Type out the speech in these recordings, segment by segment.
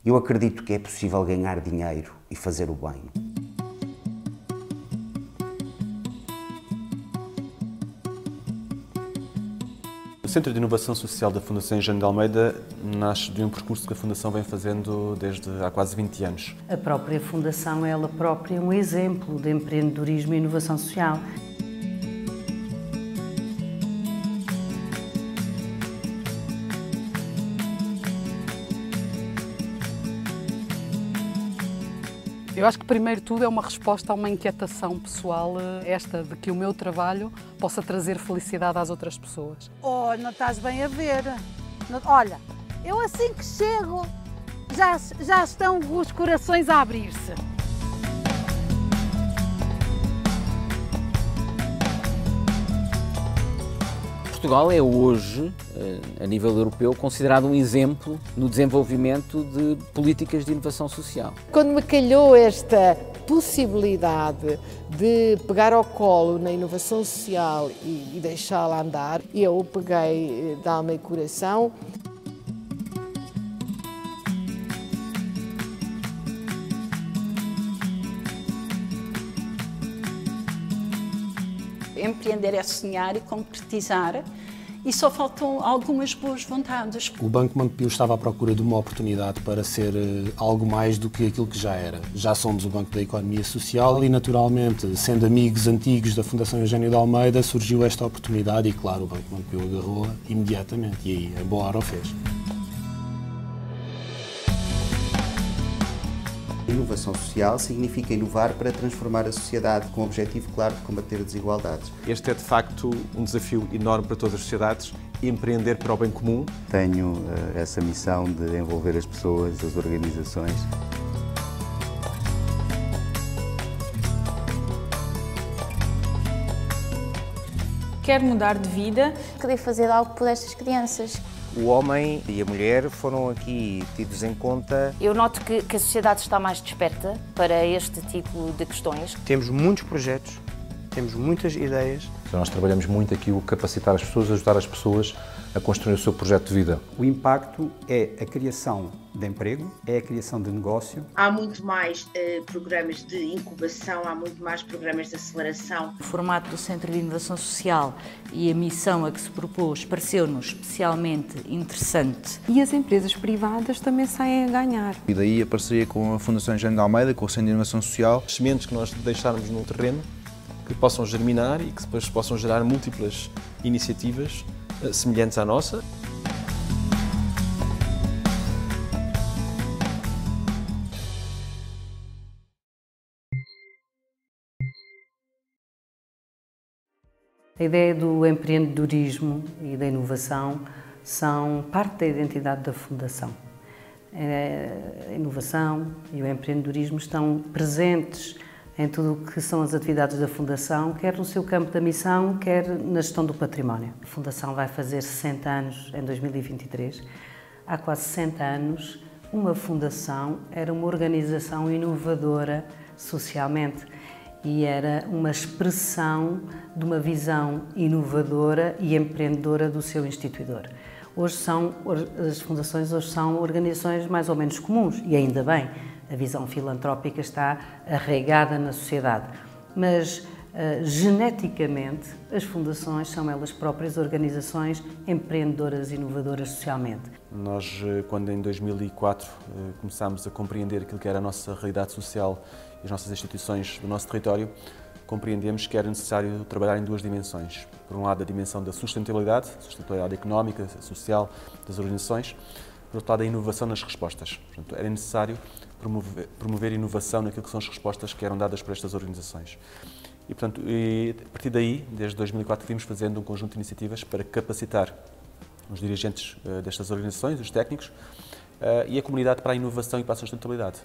Eu acredito que é possível ganhar dinheiro e fazer o bem. O Centro de Inovação Social da Fundação Engenho de Almeida nasce de um percurso que a Fundação vem fazendo desde há quase 20 anos. A própria Fundação é ela própria um exemplo de empreendedorismo e inovação social. Eu acho que, primeiro de tudo, é uma resposta a uma inquietação pessoal, esta de que o meu trabalho possa trazer felicidade às outras pessoas. Oh, não estás bem a ver. Olha, eu assim que chego, já estão os corações a abrir-se. Portugal é hoje, a nível europeu, considerado um exemplo no desenvolvimento de políticas de inovação social. Quando me calhou esta possibilidade de pegar ao colo na inovação social e deixá-la andar, eu peguei de alma e coração. Empreender é sonhar e concretizar, e só faltam algumas boas vontades. O Banco Montepio estava à procura de uma oportunidade para ser algo mais do que aquilo que já era. Já somos o Banco da Economia Social e, naturalmente, sendo amigos antigos da Fundação Engenho de Almeida, surgiu esta oportunidade e, claro, o Banco Montepio agarrou-a imediatamente e aí a boa hora o fez. Inovação social significa inovar para transformar a sociedade com o objetivo claro de combater desigualdades. Este é, de facto, um desafio enorme para todas as sociedades, empreender para o bem comum. Tenho essa missão de envolver as pessoas, as organizações. Quero mudar de vida. Queria fazer algo por estas crianças. O homem e a mulher foram aqui tidos em conta. Eu noto que a sociedade está mais desperta para este tipo de questões. Temos muitos projetos, temos muitas ideias. Nós trabalhamos muito aqui o capacitar as pessoas, ajudar as pessoas a construir o seu projeto de vida. O impacto é a criação de emprego, é a criação de negócio. Há muito mais programas de incubação, há muito mais programas de aceleração. O formato do Centro de Inovação Social e a missão a que se propôs pareceu-nos especialmente interessante. E as empresas privadas também saem a ganhar. E daí a parceria com a Fundação Engenho de Almeida, com o Centro de Inovação Social. Sementes que nós deixarmos no terreno, que possam germinar e que depois possam gerar múltiplas iniciativas semelhantes à nossa. A ideia do empreendedorismo e da inovação são parte da identidade da Fundação. A inovação e o empreendedorismo estão presentes em tudo o que são as atividades da Fundação, quer no seu campo da missão, quer na gestão do património. A Fundação vai fazer 60 anos em 2023. Há quase 60 anos, uma fundação era uma organização inovadora socialmente e era uma expressão de uma visão inovadora e empreendedora do seu instituidor. As fundações hoje são organizações mais ou menos comuns, e ainda bem. A visão filantrópica está arraigada na sociedade, mas geneticamente as fundações são elas próprias organizações empreendedoras e inovadoras socialmente. Nós, quando em 2004 começámos a compreender aquilo que era a nossa realidade social e as nossas instituições do nosso território, compreendemos que era necessário trabalhar em duas dimensões. Por um lado, a dimensão da sustentabilidade económica, social das organizações. Por outro lado, a inovação nas respostas. Portanto, era necessário promover inovação naquilo que são as respostas que eram dadas por estas organizações. E, portanto, a partir daí, desde 2004, vimos fazendo um conjunto de iniciativas para capacitar os dirigentes destas organizações, os técnicos, e a comunidade para a inovação e para a sustentabilidade.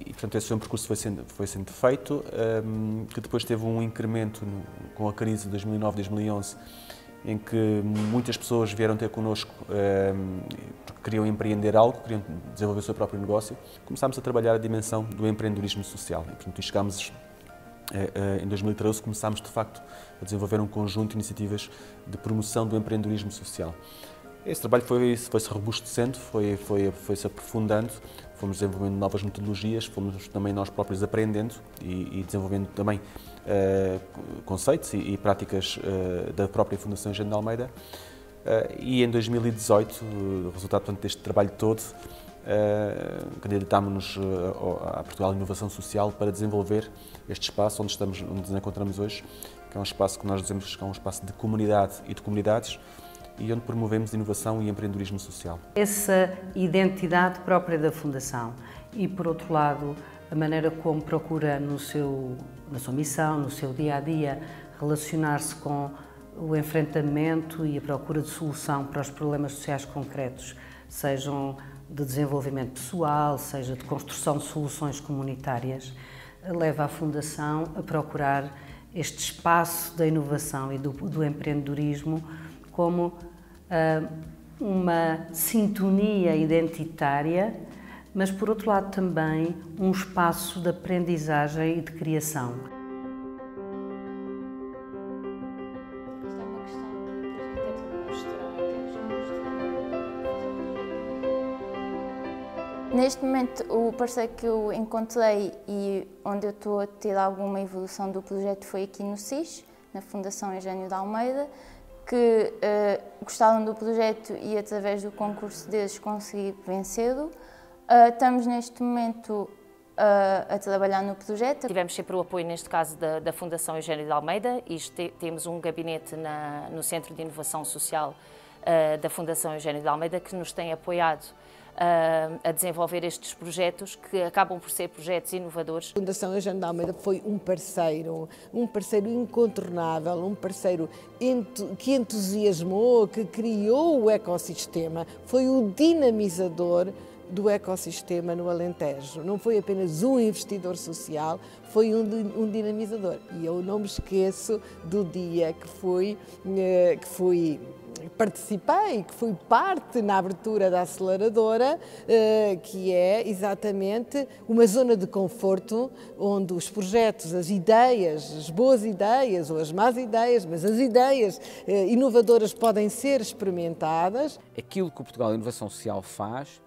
E, portanto, esse foi um percurso que foi sendo feito, que depois teve um incremento com a crise de 2009-2011, em que muitas pessoas vieram ter connosco porque queriam empreender algo, queriam desenvolver o seu próprio negócio. Começámos a trabalhar a dimensão do empreendedorismo social e, portanto, chegámos em 2013, começámos de facto a desenvolver um conjunto de iniciativas de promoção do empreendedorismo social. Esse trabalho foi-se robustecendo, foi-se aprofundando, fomos desenvolvendo novas metodologias, fomos também nós próprios aprendendo e desenvolvendo também conceitos e práticas da própria Fundação Eugênio de Almeida. E em 2018, o resultado, portanto, deste trabalho todo, candidatámos-nos à Portugal Inovação Social para desenvolver este espaço onde nos encontramos hoje, que é um espaço que nós dizemos que é um espaço de comunidade e de comunidades, e onde promovemos inovação e empreendedorismo social. Essa identidade própria da Fundação e, por outro lado, a maneira como procura na sua missão, no seu dia-a-dia, relacionar-se com o enfrentamento e a procura de solução para os problemas sociais concretos, sejam de desenvolvimento pessoal, seja de construção de soluções comunitárias, leva a Fundação a procurar este espaço da inovação e do empreendedorismo como uma sintonia identitária, mas, por outro lado, também um espaço de aprendizagem e de criação. Neste momento, o parceiro que eu encontrei e onde eu estou a ter alguma evolução do projeto foi aqui no SIS, na Fundação Eugênio de Almeida, que gostaram do projeto e, através do concurso deles, consegui vencê-lo. Estamos, neste momento, a trabalhar no projeto. Tivemos sempre o apoio, neste caso, da Fundação Eugênio de Almeida, e temos um gabinete no Centro de Inovação Social da Fundação Eugênio de Almeida, que nos tem apoiado a desenvolver estes projetos, que acabam por ser projetos inovadores. A Fundação Eugênio de Almeida foi um parceiro incontornável, um parceiro que entusiasmou, que criou o ecossistema, foi o dinamizador do ecossistema no Alentejo. Não foi apenas um investidor social, foi um dinamizador. E eu não me esqueço do dia que participei, que fui parte na abertura da aceleradora, que é exatamente uma zona de conforto onde os projetos, as ideias, as boas ideias ou as más ideias, mas as ideias inovadoras podem ser experimentadas. Aquilo que o Portugal Inovação Social faz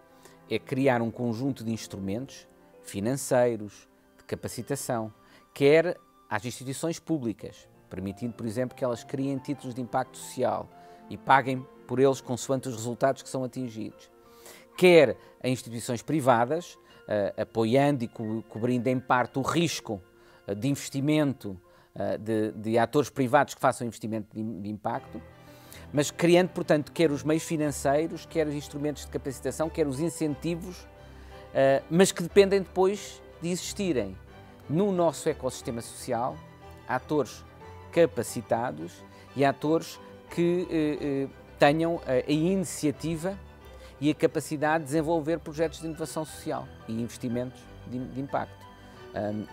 é criar um conjunto de instrumentos financeiros, de capacitação, quer às instituições públicas, permitindo, por exemplo, que elas criem títulos de impacto social e paguem por eles consoante os resultados que são atingidos, quer a instituições privadas, apoiando e cobrindo em parte o risco de investimento de atores privados que façam investimento de impacto, mas criando, portanto, quer os meios financeiros, quer os instrumentos de capacitação, quer os incentivos, mas que dependem depois de existirem no nosso ecossistema social atores capacitados e atores que tenham a iniciativa e a capacidade de desenvolver projetos de inovação social e investimentos de impacto.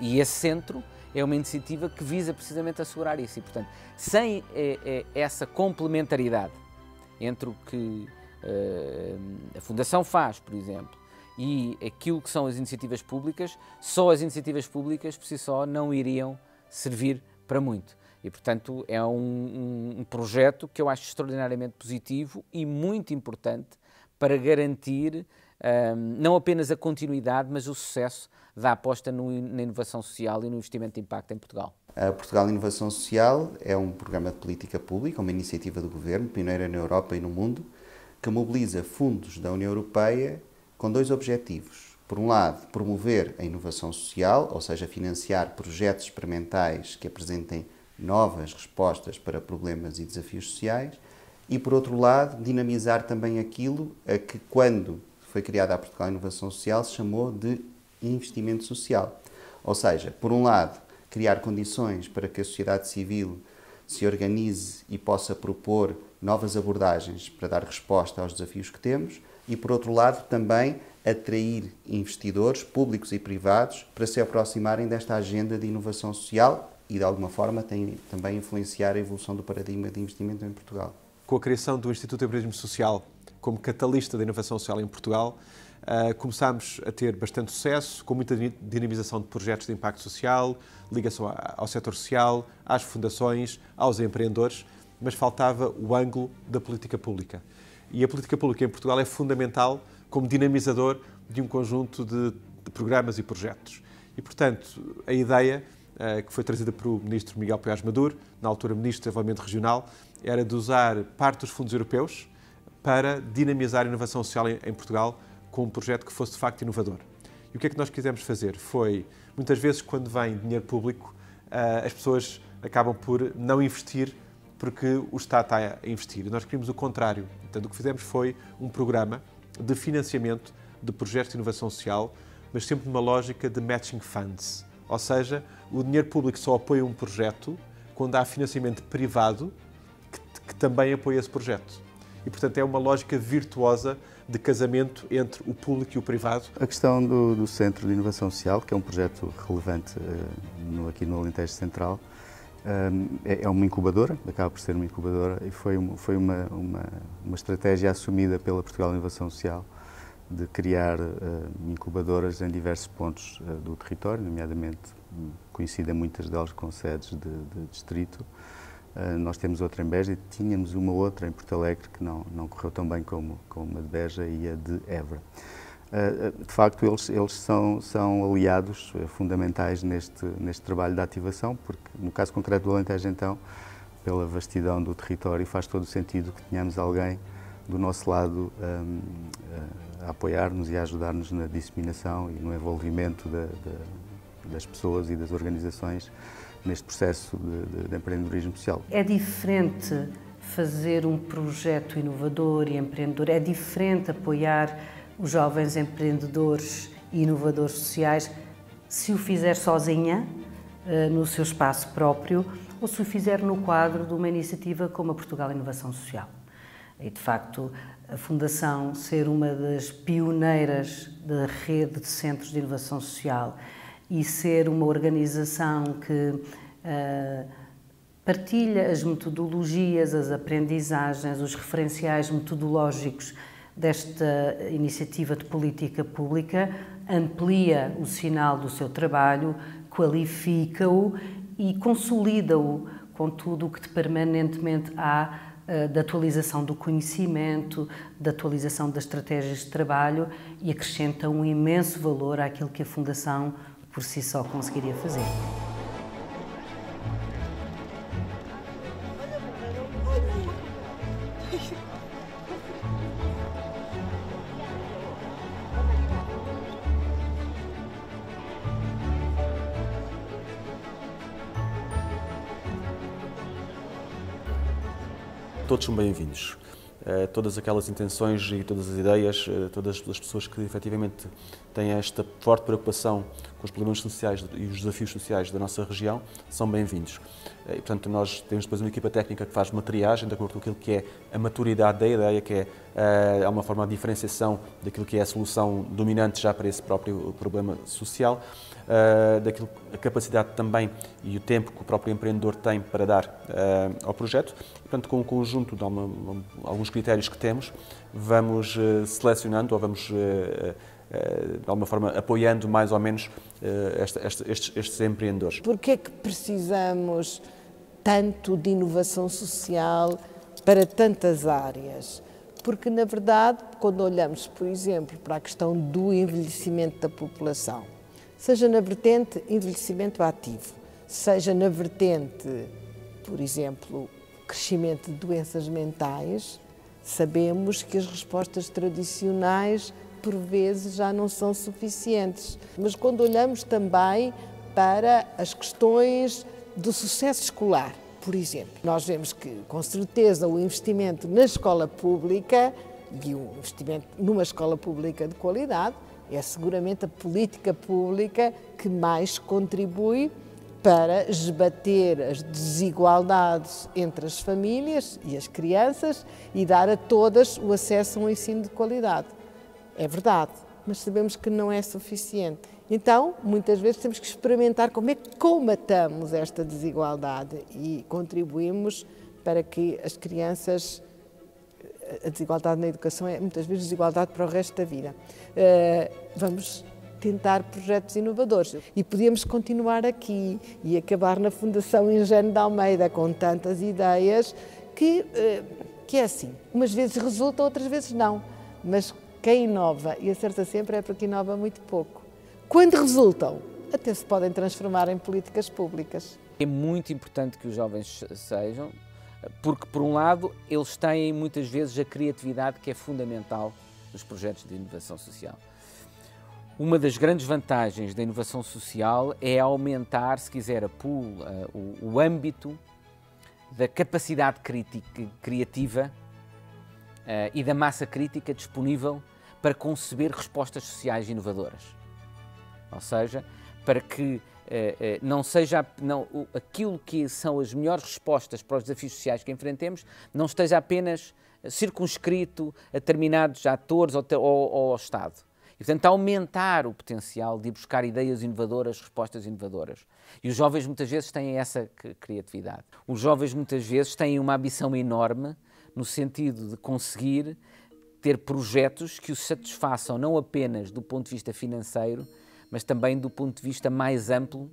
E esse centro é uma iniciativa que visa precisamente assegurar isso e, portanto, sem essa complementaridade entre o que a Fundação faz, por exemplo, e aquilo que são as iniciativas públicas, só as iniciativas públicas por si só não iriam servir para muito. E, portanto, é um projeto que eu acho extraordinariamente positivo e muito importante para garantir não apenas a continuidade, mas o sucesso da aposta na inovação social e no investimento de impacto em Portugal. A Portugal Inovação Social é um programa de política pública, uma iniciativa do Governo, pioneira na Europa e no mundo, que mobiliza fundos da União Europeia com dois objetivos. Por um lado, promover a inovação social, ou seja, financiar projetos experimentais que apresentem novas respostas para problemas e desafios sociais, e, por outro lado, dinamizar também aquilo a que, quando foi criada a Portugal Inovação Social, se chamou de investimento social. Ou seja, por um lado, criar condições para que a sociedade civil se organize e possa propor novas abordagens para dar resposta aos desafios que temos, e, por outro lado, também atrair investidores públicos e privados para se aproximarem desta agenda de inovação social e, de alguma forma, também influenciar a evolução do paradigma de investimento em Portugal. Com a criação do Instituto de Empreendedorismo Social como catalista da inovação social em Portugal, começámos a ter bastante sucesso, com muita dinamização de projetos de impacto social, ligação ao setor social, às fundações, aos empreendedores, mas faltava o ângulo da política pública. E a política pública em Portugal é fundamental como dinamizador de um conjunto de programas e projetos. E, portanto, a ideia que foi trazida pelo Ministro Miguel Poiás Maduro, na altura Ministro do Desenvolvimento Regional, era de usar parte dos fundos europeus para dinamizar a inovação social em Portugal com um projeto que fosse de facto inovador. E o que é que nós quisemos fazer? Foi, muitas vezes, quando vem dinheiro público, as pessoas acabam por não investir porque o Estado está a investir. E nós queríamos o contrário. Portanto, o que fizemos foi um programa de financiamento de projetos de inovação social, mas sempre numa lógica de matching funds. Ou seja, o dinheiro público só apoia um projeto quando há financiamento privado que também apoia esse projeto. E, portanto, é uma lógica virtuosa de casamento entre o público e o privado. A questão do Centro de Inovação Social, que é um projeto relevante aqui no Alentejo Central, é uma incubadora, acaba por ser uma incubadora, e foi uma estratégia assumida pela Portugal Inovação Social de criar incubadoras em diversos pontos do território, nomeadamente coincidem muitas delas com sedes de distrito. Nós temos outra em Beja e tínhamos uma outra em Porto Alegre que não correu tão bem como a de Beja e a de Évora. De facto, eles são aliados fundamentais neste trabalho de ativação, porque no caso concreto do Alentejo, então, pela vastidão do território, faz todo o sentido que tenhamos alguém do nosso lado a apoiar-nos e a ajudar-nos na disseminação e no envolvimento das pessoas e das organizações neste processo de empreendedorismo social. É diferente fazer um projeto inovador e empreendedor, é diferente apoiar os jovens empreendedores e inovadores sociais se o fizer sozinha, no seu espaço próprio, ou se o fizer no quadro de uma iniciativa como a Portugal Inovação Social. E, de facto, a Fundação ser uma das pioneiras da rede de centros de inovação social e ser uma organização que partilha as metodologias, as aprendizagens, os referenciais metodológicos desta iniciativa de política pública, amplia o sinal do seu trabalho, qualifica-o e consolida-o com tudo o que permanentemente há da atualização do conhecimento, da atualização das estratégias de trabalho e acrescenta um imenso valor àquilo que a Fundação por si só conseguiria fazer. Todos são bem-vindos. Todas aquelas intenções e todas as ideias, todas as pessoas que efetivamente têm esta forte preocupação com os problemas sociais e os desafios sociais da nossa região são bem-vindos. E, portanto, nós temos depois uma equipa técnica que faz uma triagem de acordo com aquilo que é a maturidade da ideia, que é uma forma de diferenciação daquilo que é a solução dominante já para esse próprio problema social, a capacidade também e o tempo que o próprio empreendedor tem para dar ao projeto. Portanto, com um conjunto de alguns critérios que temos, vamos selecionando ou vamos, de alguma forma, apoiando mais ou menos estes empreendedores. Porquê é que precisamos tanto de inovação social para tantas áreas? Porque, na verdade, quando olhamos, por exemplo, para a questão do envelhecimento da população, seja na vertente envelhecimento ativo, seja na vertente, por exemplo, crescimento de doenças mentais, sabemos que as respostas tradicionais, por vezes, já não são suficientes. Mas quando olhamos também para as questões do sucesso escolar, por exemplo, nós vemos que, com certeza, o investimento na escola pública e o investimento numa escola pública de qualidade é seguramente a política pública que mais contribui para esbater as desigualdades entre as famílias e as crianças e dar a todas o acesso a um ensino de qualidade. É verdade, mas sabemos que não é suficiente. Então, muitas vezes temos que experimentar como é que combatamos esta desigualdade e contribuímos para que as crianças... A desigualdade na educação é muitas vezes desigualdade para o resto da vida. Vamos tentar projetos inovadores e podíamos continuar aqui e acabar na Fundação Eugênio de Almeida com tantas ideias que que é assim, umas vezes resulta, outras vezes não, mas quem inova e acerta sempre é porque inova muito pouco. Quando resultam, até se podem transformar em políticas públicas. É muito importante que os jovens sejam, porque, por um lado, eles têm muitas vezes a criatividade que é fundamental nos projetos de inovação social. Uma das grandes vantagens da inovação social é aumentar, se quiser, o âmbito da capacidade criativa e da massa crítica disponível para conceber respostas sociais inovadoras. Ou seja, para que aquilo que são as melhores respostas para os desafios sociais que enfrentemos não esteja apenas circunscrito a determinados atores ou ao Estado. E, portanto, aumentar o potencial de ir buscar ideias inovadoras, respostas inovadoras. E os jovens muitas vezes têm essa criatividade. Os jovens muitas vezes têm uma ambição enorme no sentido de conseguir ter projetos que os satisfaçam não apenas do ponto de vista financeiro, mas também do ponto de vista mais amplo,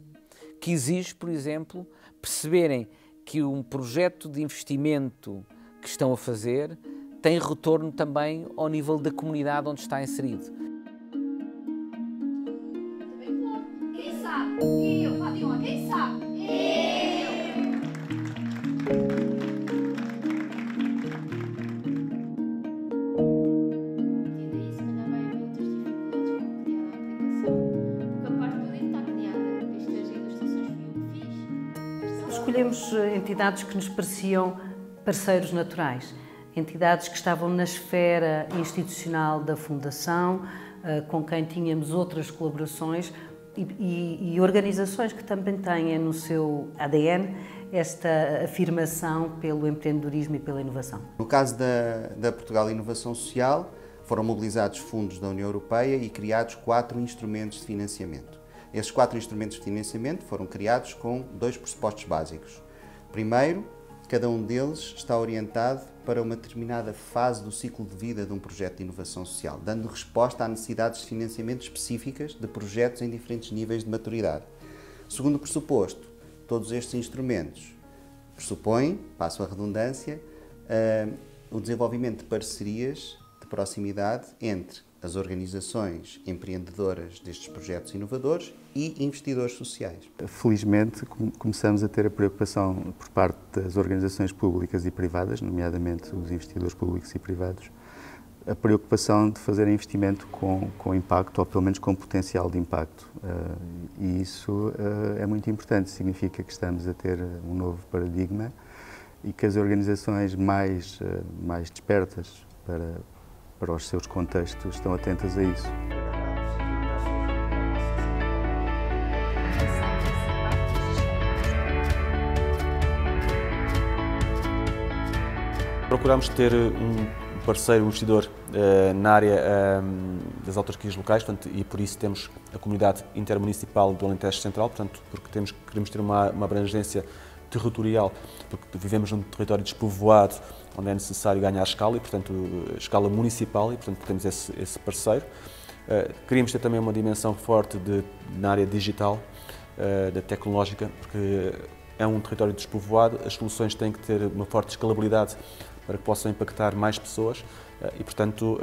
que exige, por exemplo, perceberem que um projeto de investimento que estão a fazer tem retorno também ao nível da comunidade onde está inserido. Quem sabe? Eu, Fabiola, quem sabe? Escolhemos entidades que nos pareciam parceiros naturais, entidades que estavam na esfera institucional da Fundação, com quem tínhamos outras colaborações e organizações que também têm no seu ADN esta afirmação pelo empreendedorismo e pela inovação. No caso da Portugal Inovação Social, foram mobilizados fundos da União Europeia e criados 4 instrumentos de financiamento. Esses 4 instrumentos de financiamento foram criados com 2 pressupostos básicos. Primeiro, cada um deles está orientado para uma determinada fase do ciclo de vida de um projeto de inovação social, dando resposta a necessidades de financiamento específicas de projetos em diferentes níveis de maturidade. Segundo pressuposto, todos estes instrumentos pressupõem, passo a redundância, o desenvolvimento de parcerias de proximidade entre as organizações empreendedoras destes projetos inovadores e investidores sociais. Felizmente, começamos a ter a preocupação por parte das organizações públicas e privadas, nomeadamente os investidores públicos e privados, a preocupação de fazer investimento com impacto, ou pelo menos com potencial de impacto. E isso é muito importante, significa que estamos a ter um novo paradigma e que as organizações mais despertas para os seus contextos estão atentas a isso. Procuramos ter um parceiro, um investidor na área das autarquias locais, portanto, e por isso temos a comunidade intermunicipal do Alentejo Central, portanto, porque queremos ter uma abrangência territorial, porque vivemos num território despovoado, onde é necessário ganhar escala e, portanto, escala municipal e, portanto, temos esse parceiro. Queríamos ter também uma dimensão forte na área digital, da tecnológica, porque é um território despovoado, as soluções têm que ter uma forte escalabilidade para que possam impactar mais pessoas e, portanto,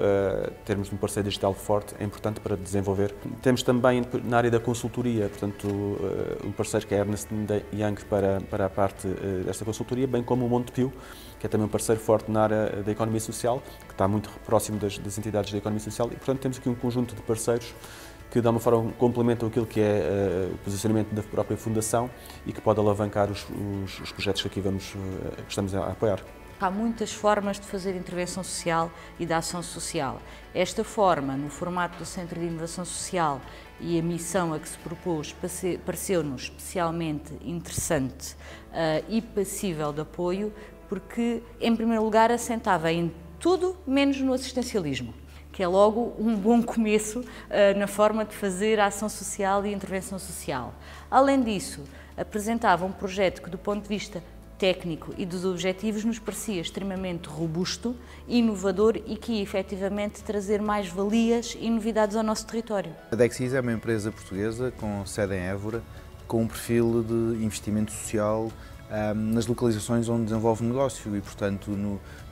termos um parceiro digital forte é importante para desenvolver. Temos também na área da consultoria, portanto, um parceiro que é a Ernst & Young para a parte desta consultoria, bem como o Montepio, que é também um parceiro forte na área da economia social, que está muito próximo das entidades da economia social e, portanto, temos aqui um conjunto de parceiros que, de alguma forma, complementam aquilo que é o posicionamento da própria Fundação e que pode alavancar os projetos que aqui estamos a apoiar. Há muitas formas de fazer intervenção social e de ação social. Esta forma, no formato do Centro de Inovação Social e a missão a que se propôs, pareceu-nos especialmente interessante e passível de apoio, porque, em primeiro lugar, assentava em tudo menos no assistencialismo, que é logo um bom começo na forma de fazer a ação social e a intervenção social. Além disso, apresentava um projeto que, do ponto de vista técnico e dos objetivos, nos parecia extremamente robusto, inovador e que ia efetivamente trazer mais valias e novidades ao nosso território. A Dexis é uma empresa portuguesa com sede em Évora, com um perfil de investimento social nas localizações onde desenvolve o negócio e, portanto,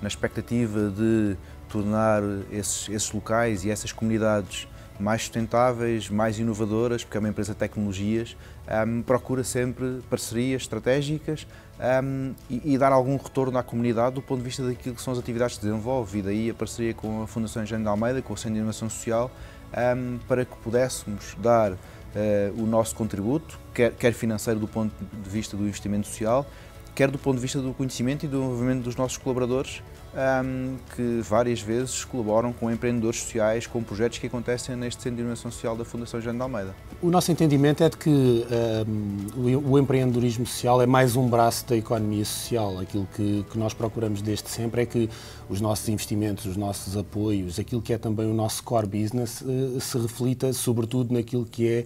na expectativa de tornar esses locais e essas comunidades mais sustentáveis, mais inovadoras, porque é uma empresa de tecnologias, procura sempre parcerias estratégicas e dar algum retorno à comunidade do ponto de vista daquilo que são as atividades que desenvolve, e daí a parceria com a Fundação Engenho de Almeida, com o Centro de Inovação Social, para que pudéssemos dar o nosso contributo, quer financeiro do ponto de vista do investimento social, quer do ponto de vista do conhecimento e do envolvimento dos nossos colaboradores, que várias vezes colaboram com empreendedores sociais, com projetos que acontecem neste Centro de Inovação Social da Fundação Engenho de Almeida. O nosso entendimento é de que o empreendedorismo social é mais um braço da economia social. Aquilo que nós procuramos desde sempre é que os nossos investimentos, os nossos apoios, aquilo que é também o nosso core business, se reflita sobretudo naquilo que é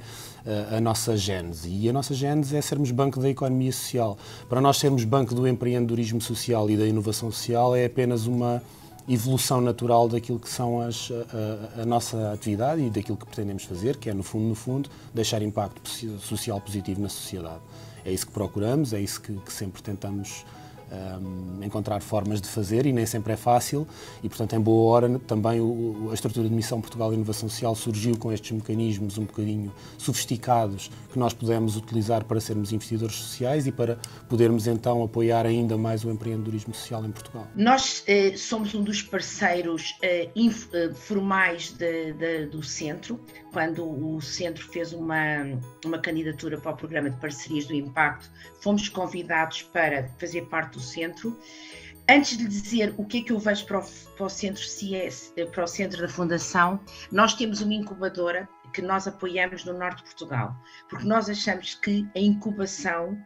a nossa gênese. E a nossa gênese é sermos banco da economia social. Para nós sermos banco do empreendedorismo social e da inovação social é apenas uma evolução natural daquilo que são a nossa atividade e daquilo que pretendemos fazer, que é, no fundo, deixar impacto social positivo na sociedade. É isso que procuramos, é isso que sempre tentamos encontrar formas de fazer, e nem sempre é fácil, e portanto em boa hora também a estrutura de Missão Portugal Inovação Social surgiu com estes mecanismos um bocadinho sofisticados que nós pudemos utilizar para sermos investidores sociais e para podermos então apoiar ainda mais o empreendedorismo social em Portugal. Nós somos um dos parceiros formais do Centro. Quando o Centro fez uma candidatura para o Programa de Parcerias do Impacto, fomos convidados para fazer parte do Centro. Antes de dizer o que é que eu vejo para o Centro CS, para o Centro da Fundação, nós temos uma incubadora que nós apoiamos no Norte de Portugal, porque nós achamos que a incubação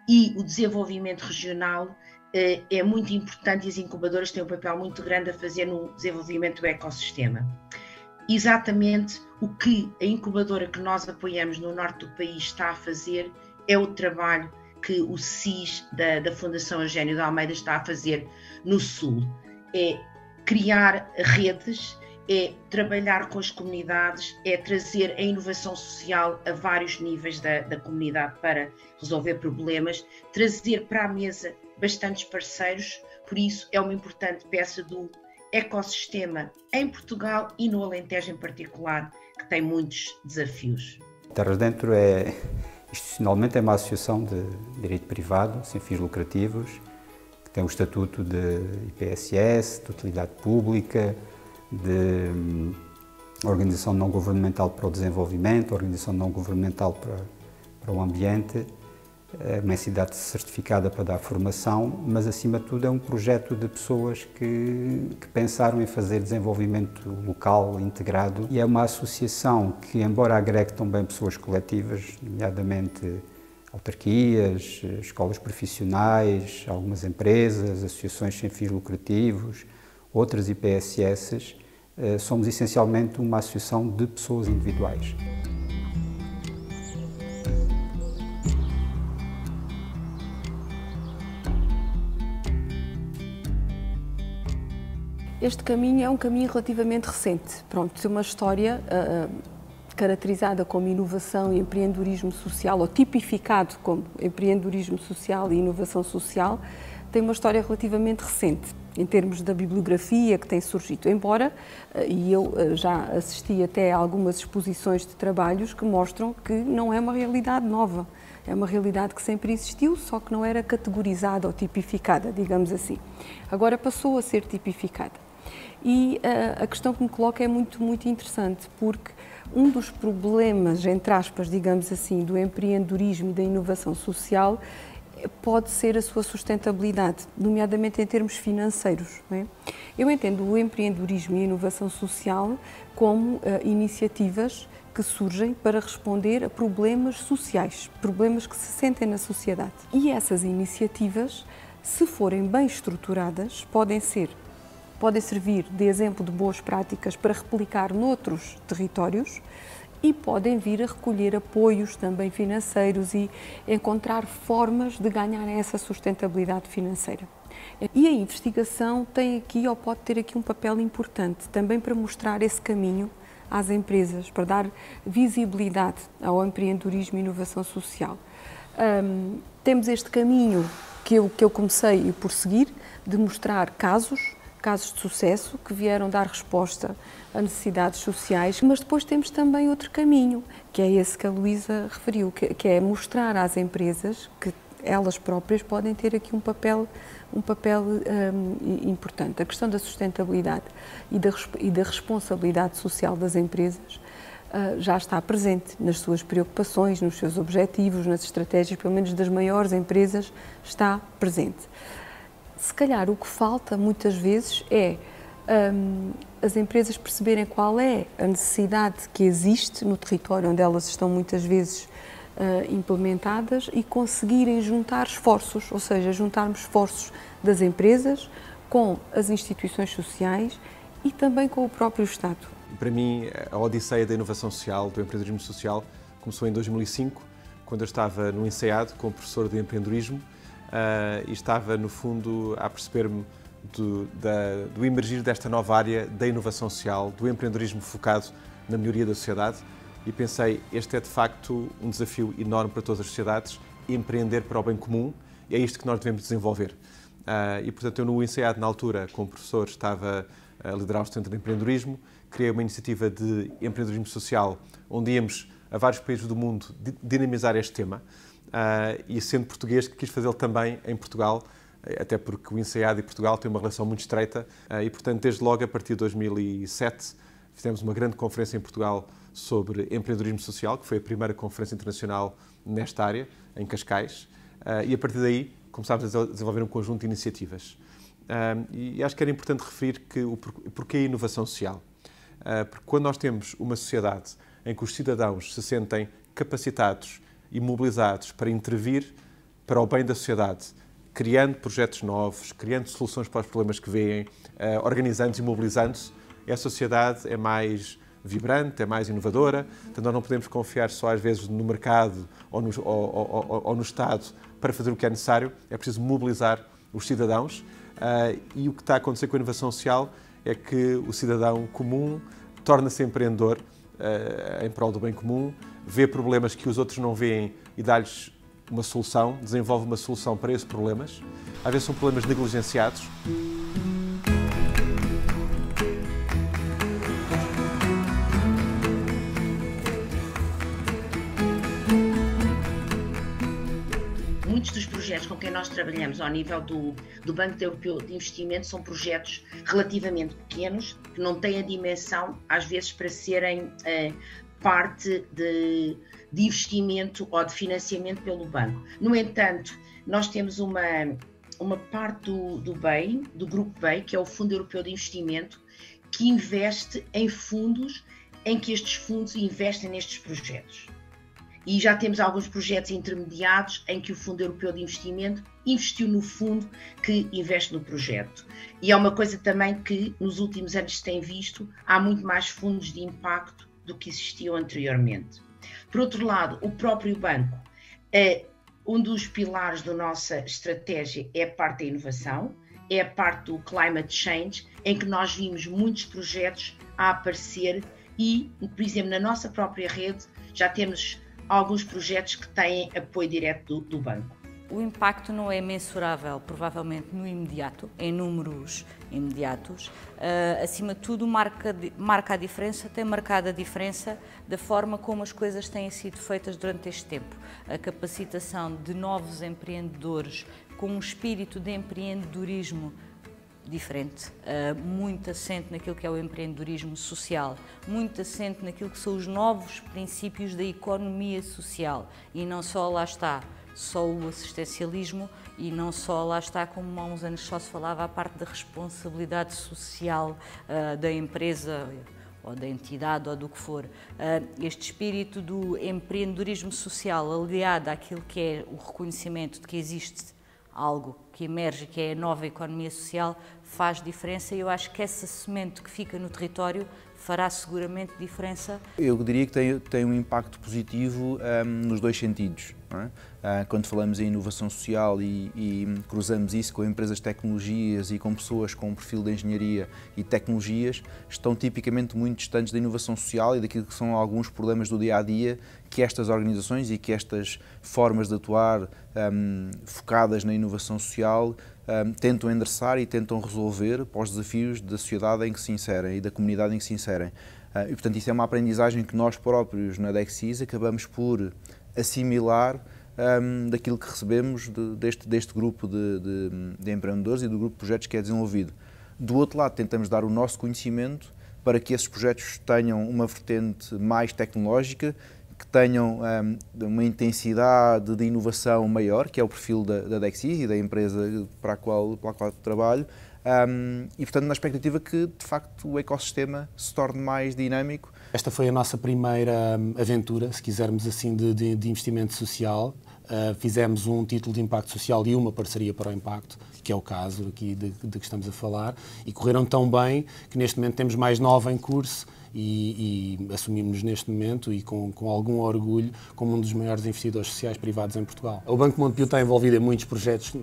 e o desenvolvimento regional é muito importante, e as incubadoras têm um papel muito grande a fazer no desenvolvimento do ecossistema. Exatamente o que a incubadora que nós apoiamos no norte do país está a fazer é o trabalho que o CIS da Fundação Eugénio de Almeida está a fazer no Sul. É criar redes, é trabalhar com as comunidades, é trazer a inovação social a vários níveis da comunidade para resolver problemas, trazer para a mesa bastantes parceiros, por isso é uma importante peça do ecossistema em Portugal e no Alentejo em particular, que tem muitos desafios. Terras Dentro institucionalmente é uma associação de direito privado, sem fins lucrativos, que tem o estatuto de IPSS, de utilidade pública, de organização não governamental para o desenvolvimento, organização não governamental para o ambiente, é uma entidade certificada para dar formação, mas acima de tudo é um projeto de pessoas que pensaram em fazer desenvolvimento local integrado, e é uma associação que, embora agregue também pessoas coletivas, nomeadamente autarquias, escolas profissionais, algumas empresas, associações sem fins lucrativos, outras IPSS, somos essencialmente uma associação de pessoas individuais. Este caminho é um caminho relativamente recente. Pronto, tem uma história caracterizada como inovação e empreendedorismo social, ou tipificado como empreendedorismo social e inovação social, tem uma história relativamente recente, em termos da bibliografia que tem surgido. Embora, e eu já assisti até a algumas exposições de trabalhos que mostram que não é uma realidade nova. É uma realidade que sempre existiu, só que não era categorizada ou tipificada, digamos assim. Agora passou a ser tipificada. E a questão que me coloca é muito interessante, porque um dos problemas, entre aspas, digamos assim, do empreendedorismo e da inovação social pode ser a sua sustentabilidade, nomeadamente em termos financeiros. Não é? Eu entendo o empreendedorismo e a inovação social como iniciativas que surgem para responder a problemas sociais, problemas que se sentem na sociedade. E essas iniciativas, se forem bem estruturadas, podem servir de exemplo de boas práticas para replicar noutros territórios e podem vir a recolher apoios também financeiros e encontrar formas de ganhar essa sustentabilidade financeira. E a investigação tem aqui, ou pode ter aqui, um papel importante também para mostrar esse caminho às empresas, para dar visibilidade ao empreendedorismo e inovação social. Temos este caminho que eu comecei por seguir, de mostrar casos de sucesso que vieram dar resposta a necessidades sociais, mas depois temos também outro caminho, que é esse que a Luísa referiu, que é mostrar às empresas que elas próprias podem ter aqui um papel importante. A questão da sustentabilidade e da responsabilidade social das empresas já está presente nas suas preocupações, nos seus objetivos, nas estratégias, pelo menos das maiores empresas, está presente. Se calhar o que falta muitas vezes é as empresas perceberem qual é a necessidade que existe no território onde elas estão muitas vezes implementadas e conseguirem juntar esforços, ou seja, juntarmos esforços das empresas com as instituições sociais e também com o próprio Estado. Para mim, a odisseia da inovação social, do empreendedorismo social, começou em 2005, quando eu estava no INSEAD como professor de empreendedorismo e estava, no fundo, a perceber-me do emergir desta nova área da inovação social, do empreendedorismo focado na melhoria da sociedade, e pensei, este é de facto um desafio enorme para todas as sociedades, empreender para o bem comum, e é isto que nós devemos desenvolver. E portanto eu no INSEAD, na altura, como professor, estava a liderar o Centro de Empreendedorismo, criei uma iniciativa de empreendedorismo social, onde íamos a vários países do mundo dinamizar este tema, e sendo português, quis fazê-lo também em Portugal, até porque o INSEAD e Portugal têm uma relação muito estreita, e portanto desde logo a partir de 2007 fizemos uma grande conferência em Portugal sobre empreendedorismo social, que foi a primeira conferência internacional nesta área, em Cascais, e a partir daí começámos a desenvolver um conjunto de iniciativas. E acho que era importante referir que porquê a inovação social. Porque quando nós temos uma sociedade em que os cidadãos se sentem capacitados e mobilizados para intervir para o bem da sociedade, criando projetos novos, criando soluções para os problemas que veem, organizando-se e mobilizando-se, a sociedade é mais vibrante, é mais inovadora. Portanto, nós não podemos confiar só às vezes no mercado ou no Estado para fazer o que é necessário, é preciso mobilizar os cidadãos, e o que está a acontecer com a inovação social é que o cidadão comum torna-se empreendedor em prol do bem comum, vê problemas que os outros não veem e dá-lhes uma solução, desenvolve uma solução para esses problemas. Às vezes são problemas negligenciados. Muitos dos projetos com quem nós trabalhamos ao nível do Banco Europeu de Investimento são projetos relativamente pequenos, que não têm a dimensão, às vezes, para serem parte de investimento ou de financiamento pelo banco. No entanto, nós temos uma parte do BEI, do Grupo BEI, que é o Fundo Europeu de Investimento, que investe em fundos em que estes fundos investem nestes projetos. E já temos alguns projetos intermediados em que o Fundo Europeu de Investimento investiu no fundo que investe no projeto. E é uma coisa também que nos últimos anos se tem visto, há muito mais fundos de impacto do que existiam anteriormente. Por outro lado, o próprio banco, um dos pilares da nossa estratégia é a parte da inovação, é a parte do climate change, em que nós vimos muitos projetos a aparecer e, por exemplo, na nossa própria rede já temos alguns projetos que têm apoio direto do banco. O impacto não é mensurável, provavelmente no imediato, em números imediatos. Acima de tudo, marca a diferença, tem marcado a diferença da forma como as coisas têm sido feitas durante este tempo. A capacitação de novos empreendedores com um espírito de empreendedorismo diferente, muito assente naquilo que é o empreendedorismo social, muito assente naquilo que são os novos princípios da economia social e não só lá está só o assistencialismo e não só lá está, como há uns anos só se falava, a parte da responsabilidade social da empresa ou da entidade ou do que for. Este espírito do empreendedorismo social aliado àquilo que é o reconhecimento de que existe algo que emerge, que é a nova economia social, faz diferença e eu acho que essa semente que fica no território fará seguramente diferença. Eu diria que tem um impacto positivo nos dois sentidos. Não é? Quando falamos em inovação social e cruzamos isso com empresas de tecnologias e com pessoas com um perfil de engenharia e tecnologias, estão tipicamente muito distantes da inovação social e daquilo que são alguns problemas do dia-a-dia que estas organizações e que estas formas de atuar focadas na inovação social tentam endereçar e tentam resolver para os desafios da sociedade em que se inserem e da comunidade em que se inserem. E, portanto, isso é uma aprendizagem que nós próprios na Dexis acabamos por assimilar daquilo que recebemos deste grupo de empreendedores e do grupo de projetos que é desenvolvido. Do outro lado, tentamos dar o nosso conhecimento para que esses projetos tenham uma vertente mais tecnológica, que tenham uma intensidade de inovação maior, que é o perfil da Dexis e da empresa para a qual trabalho, e, portanto, na expectativa que, de facto, o ecossistema se torne mais dinâmico. Esta foi a nossa primeira aventura, se quisermos assim, de investimento social. Fizemos um título de impacto social e uma parceria para o impacto, que é o caso aqui de que estamos a falar, e correram tão bem que neste momento temos mais 9 em curso e assumimos neste momento e com algum orgulho como um dos maiores investidores sociais privados em Portugal. O Banco Montepio está envolvido em muitos projetos,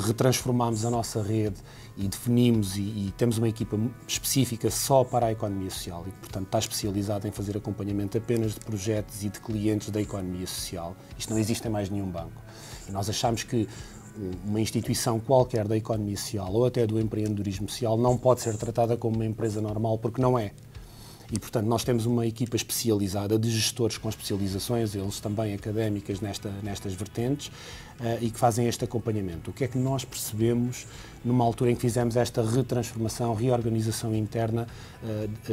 retransformámos a nossa rede e definimos e temos uma equipa específica só para a economia social e, portanto, está especializada em fazer acompanhamento apenas de projetos e de clientes da economia social. Isto não existe em mais nenhum banco. E nós achamos que uma instituição qualquer da economia social ou até do empreendedorismo social não pode ser tratada como uma empresa normal, porque não é. E, portanto, nós temos uma equipa especializada de gestores com especializações, eles também académicas nestas vertentes, e que fazem este acompanhamento. O que é que nós percebemos numa altura em que fizemos esta retransformação, reorganização interna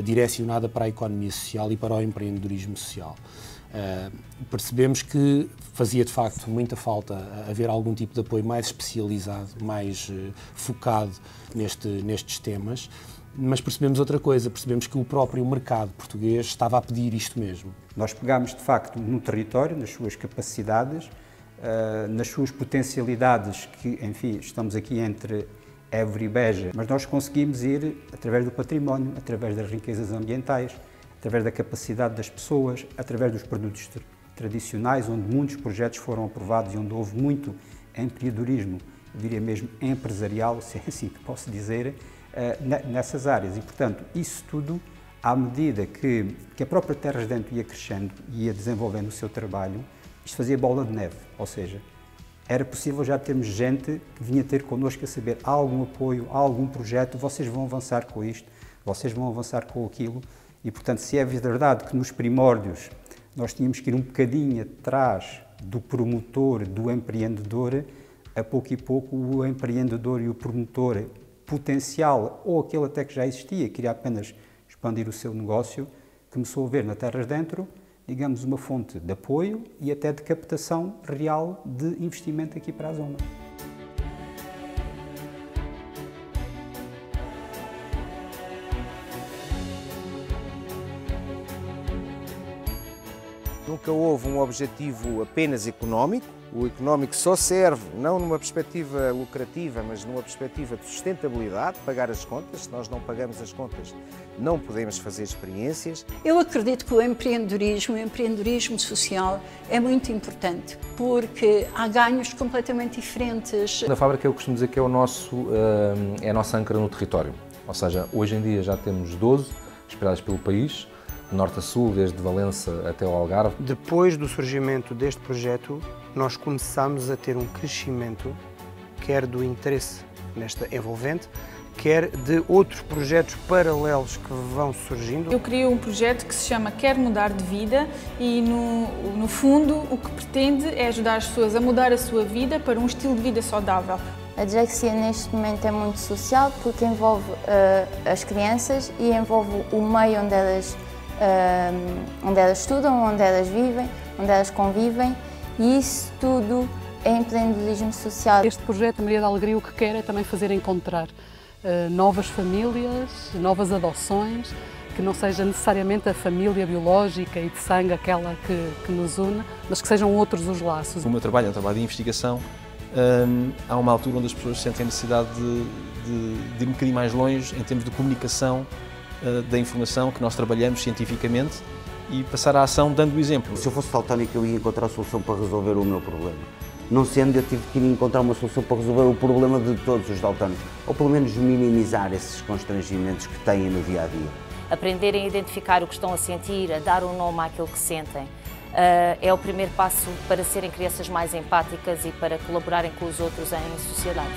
direcionada para a economia social e para o empreendedorismo social? Percebemos que fazia de facto muita falta haver algum tipo de apoio mais especializado, mais focado nestes temas, mas percebemos outra coisa, percebemos que o próprio mercado português estava a pedir isto mesmo. Nós pegámos de facto no território, nas suas capacidades, nas suas potencialidades, que enfim, estamos aqui entre Évora e Beja, mas nós conseguimos ir através do património, através das riquezas ambientais, através da capacidade das pessoas, através dos produtos tradicionais, onde muitos projetos foram aprovados e onde houve muito empreendedorismo, eu diria mesmo empresarial, se é assim que posso dizer, nessas áreas. E, portanto, isso tudo, à medida que a própria Terras Dentro ia crescendo e ia desenvolvendo o seu trabalho, isto fazia bola de neve, ou seja, era possível já termos gente que vinha ter connosco a saber, há algum apoio, há algum projeto, vocês vão avançar com isto, vocês vão avançar com aquilo. E, portanto, se é verdade que nos primórdios nós tínhamos que ir um bocadinho atrás do promotor, do empreendedor, a pouco e pouco o empreendedor e o promotor potencial, ou aquele até que já existia, queria apenas expandir o seu negócio, começou a ver na Terras Dentro, digamos, uma fonte de apoio e até de captação real de investimento aqui para a zona. Nunca houve um objetivo apenas económico. O económico só serve, não numa perspectiva lucrativa, mas numa perspectiva de sustentabilidade, pagar as contas. Se nós não pagamos as contas, não podemos fazer experiências. Eu acredito que o empreendedorismo social é muito importante, porque há ganhos completamente diferentes. Na fábrica eu costumo dizer que é a nossa âncora no território. Ou seja, hoje em dia já temos 12 espalhadas pelo país, de norte a sul, desde Valença até ao Algarve. Depois do surgimento deste projeto, nós começámos a ter um crescimento, quer do interesse nesta envolvente, quer de outros projetos paralelos que vão surgindo. Eu criei um projeto que se chama Quer Mudar de Vida e, no fundo, o que pretende é ajudar as pessoas a mudar a sua vida para um estilo de vida saudável. A Dexia neste momento é muito social porque envolve as crianças e envolve o meio onde elas estudam, onde elas vivem, onde elas convivem, e isso tudo é empreendedorismo social. Este projeto Maria da Alegria o que quer é também fazer encontrar novas famílias, novas adoções, que não seja necessariamente a família biológica e de sangue aquela que nos une, mas que sejam outros os laços. O meu trabalho é um trabalho de investigação. Há uma altura onde as pessoas sentem a necessidade de ir um bocadinho mais longe em termos de comunicação da informação que nós trabalhamos cientificamente e passar à ação dando o exemplo. Se eu fosse daltónico, eu ia encontrar a solução para resolver o meu problema. Não sendo, eu tive que ir encontrar uma solução para resolver o problema de todos os daltónicos, ou pelo menos minimizar esses constrangimentos que têm no dia-a-dia. Aprenderem a identificar o que estão a sentir, a dar um nome àquilo que sentem, é o primeiro passo para serem crianças mais empáticas e para colaborarem com os outros em sociedade.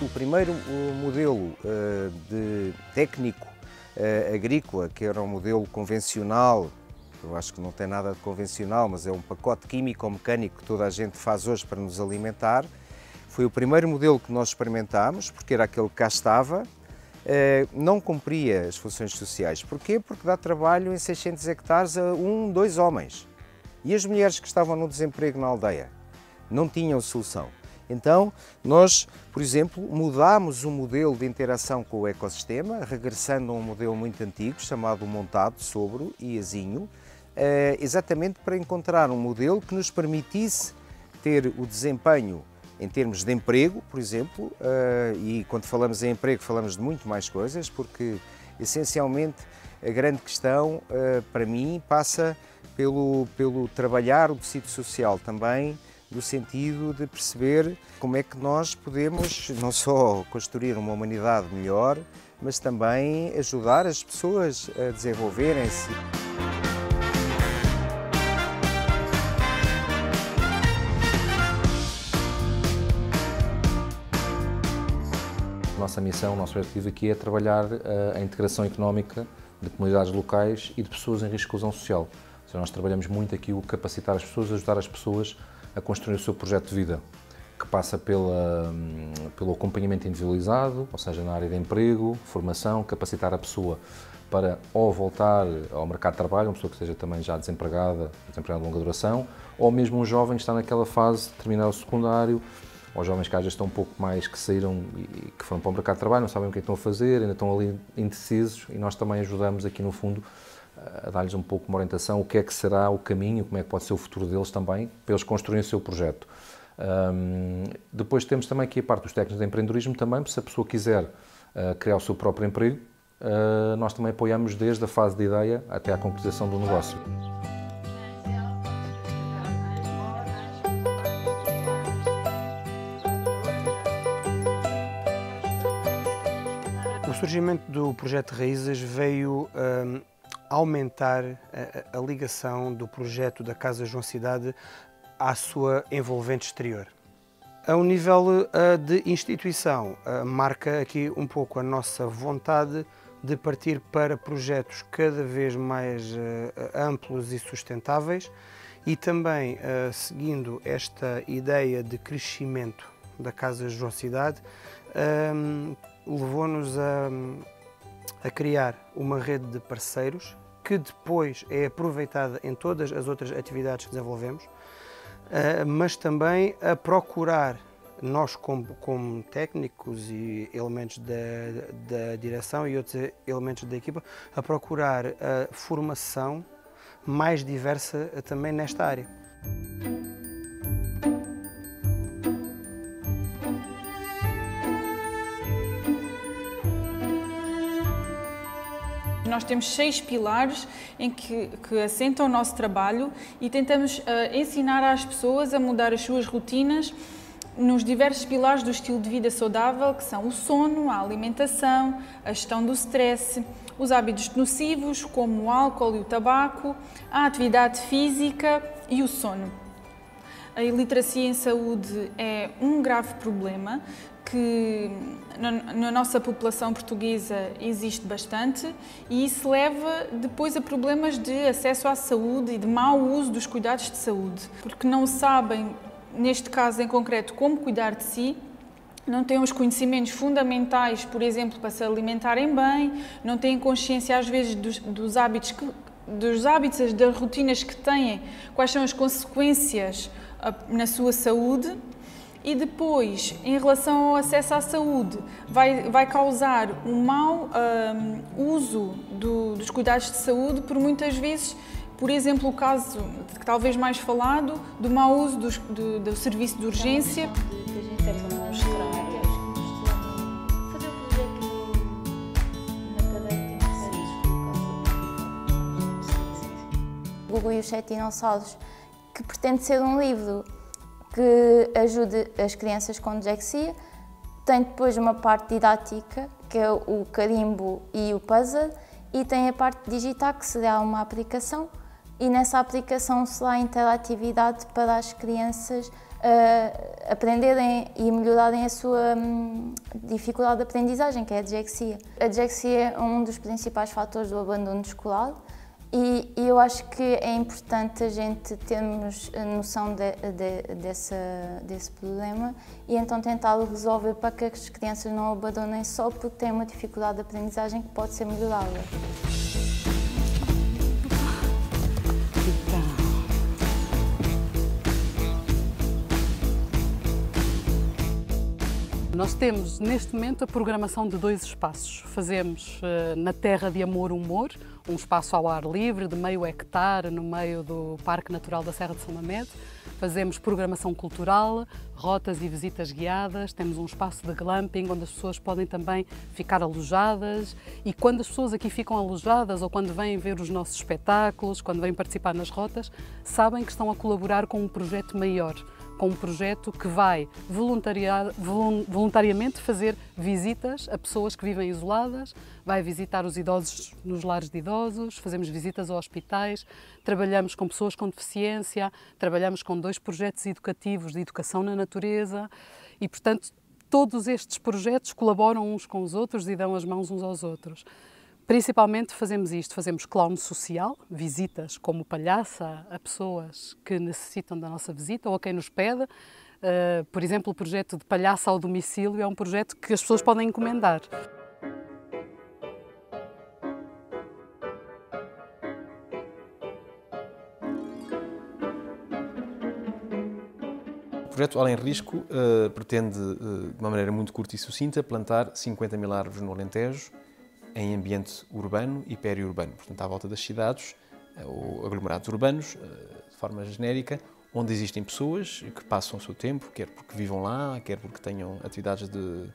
O primeiro modelo de técnico agrícola, que era um modelo convencional, eu acho que não tem nada de convencional, mas é um pacote químico ou mecânico que toda a gente faz hoje para nos alimentar, foi o primeiro modelo que nós experimentámos, porque era aquele que cá estava, não cumpria as funções sociais. Porquê? Porque dá trabalho em 600 hectares a 2 homens. E as mulheres que estavam no desemprego na aldeia não tinham solução. Então, nós, por exemplo, mudámos o modelo de interação com o ecossistema, regressando a um modelo muito antigo, chamado montado, sobro e azinho, exatamente para encontrar um modelo que nos permitisse ter o desempenho em termos de emprego, por exemplo, e quando falamos em emprego falamos de muito mais coisas, porque, essencialmente, a grande questão, para mim, passa pelo trabalhar o tecido social também, no sentido de perceber como é que nós podemos não só construir uma humanidade melhor, mas também ajudar as pessoas a desenvolverem-se. Nossa missão, o nosso objetivo aqui é trabalhar a integração económica de comunidades locais e de pessoas em risco de exclusão social. Ou seja, nós trabalhamos muito aqui o capacitar as pessoas, ajudar as pessoas a construir o seu projeto de vida, que passa pelo acompanhamento individualizado, ou seja, na área de emprego, formação, capacitar a pessoa para ou voltar ao mercado de trabalho, uma pessoa que esteja também já desempregada de longa duração, ou mesmo um jovem que está naquela fase de terminar o secundário, ou jovens que às vezes estão um pouco mais, que saíram e que foram para o mercado de trabalho, não sabem o que é que estão a fazer, ainda estão ali indecisos, e nós também ajudamos aqui no fundo a dar-lhes um pouco uma orientação, o que é que será o caminho, como é que pode ser o futuro deles também, para eles construírem o seu projeto. Depois temos também aqui a parte dos técnicos de empreendedorismo também, se a pessoa quiser criar o seu próprio emprego, nós também apoiamos desde a fase de ideia até à concretização do negócio. O surgimento do projeto Raízes veio aumentar a ligação do projeto da Casa João Cidade à sua envolvente exterior. A um nível de instituição, marca aqui um pouco a nossa vontade de partir para projetos cada vez mais amplos e sustentáveis e também, seguindo esta ideia de crescimento da Casa João Cidade, levou-nos a criar uma rede de parceiros que depois é aproveitada em todas as outras atividades que desenvolvemos, mas também a procurar, nós como técnicos e elementos da direção e outros elementos da equipa, a procurar a formação mais diversa também nesta área. Nós temos 6 pilares em que assentam o nosso trabalho e tentamos ensinar às pessoas a mudar as suas rotinas nos diversos pilares do estilo de vida saudável, que são o sono, a alimentação, a gestão do stress, os hábitos nocivos, como o álcool e o tabaco, a atividade física e o sono. A iliteracia em saúde é um grave problema que na nossa população portuguesa existe bastante e isso leva depois a problemas de acesso à saúde e de mau uso dos cuidados de saúde, porque não sabem, neste caso em concreto, como cuidar de si, não têm os conhecimentos fundamentais, por exemplo, para se alimentarem bem, não têm consciência às vezes dos hábitos, das rotinas que têm, quais são as consequências na sua saúde. e depois, em relação ao acesso à saúde, vai causar um mau uso dos cuidados de saúde por muitas vezes, por exemplo, o caso que talvez mais falado, do mau uso do serviço de urgência. Gugu e os 7 dinossauros, que pretende ser um livro que ajude as crianças com dislexia. Tem depois uma parte didática, que é o carimbo e o puzzle, e tem a parte digital, que será uma aplicação, e nessa aplicação será a interatividade para as crianças aprenderem e melhorarem a sua dificuldade de aprendizagem, que é a dislexia. A dislexia é um dos principais fatores do abandono escolar, e eu acho que é importante a gente termos a noção desse problema e então tentar resolver para que as crianças não abandonem só porque têm uma dificuldade de aprendizagem que pode ser melhorada. Nós temos, neste momento, a programação de 2 espaços. Fazemos na Terra de Amor Humor, um espaço ao ar livre de meio hectare no meio do Parque Natural da Serra de São Mamede. Fazemos programação cultural, rotas e visitas guiadas, temos um espaço de glamping onde as pessoas podem também ficar alojadas, e quando as pessoas aqui ficam alojadas ou quando vêm ver os nossos espetáculos, quando vêm participar nas rotas, sabem que estão a colaborar com um projeto maior, com um projeto que vai voluntariamente fazer visitas a pessoas que vivem isoladas, vai visitar os idosos nos lares de idosos, fazemos visitas a hospitais, trabalhamos com pessoas com deficiência, trabalhamos com 2 projetos educativos de educação na natureza e, portanto, todos estes projetos colaboram uns com os outros e dão as mãos uns aos outros. Principalmente fazemos isto, fazemos clown social, visitas como palhaça a pessoas que necessitam da nossa visita ou a quem nos pede. Por exemplo, o projeto de palhaça ao domicílio é um projeto que as pessoas podem encomendar. O projeto Além Risco pretende, de uma maneira muito curta e sucinta, plantar 50 mil árvores no Alentejo, em ambiente urbano e periurbano, portanto à volta das cidades ou aglomerados urbanos, de forma genérica, onde existem pessoas que passam o seu tempo, quer porque vivam lá, quer porque tenham atividades de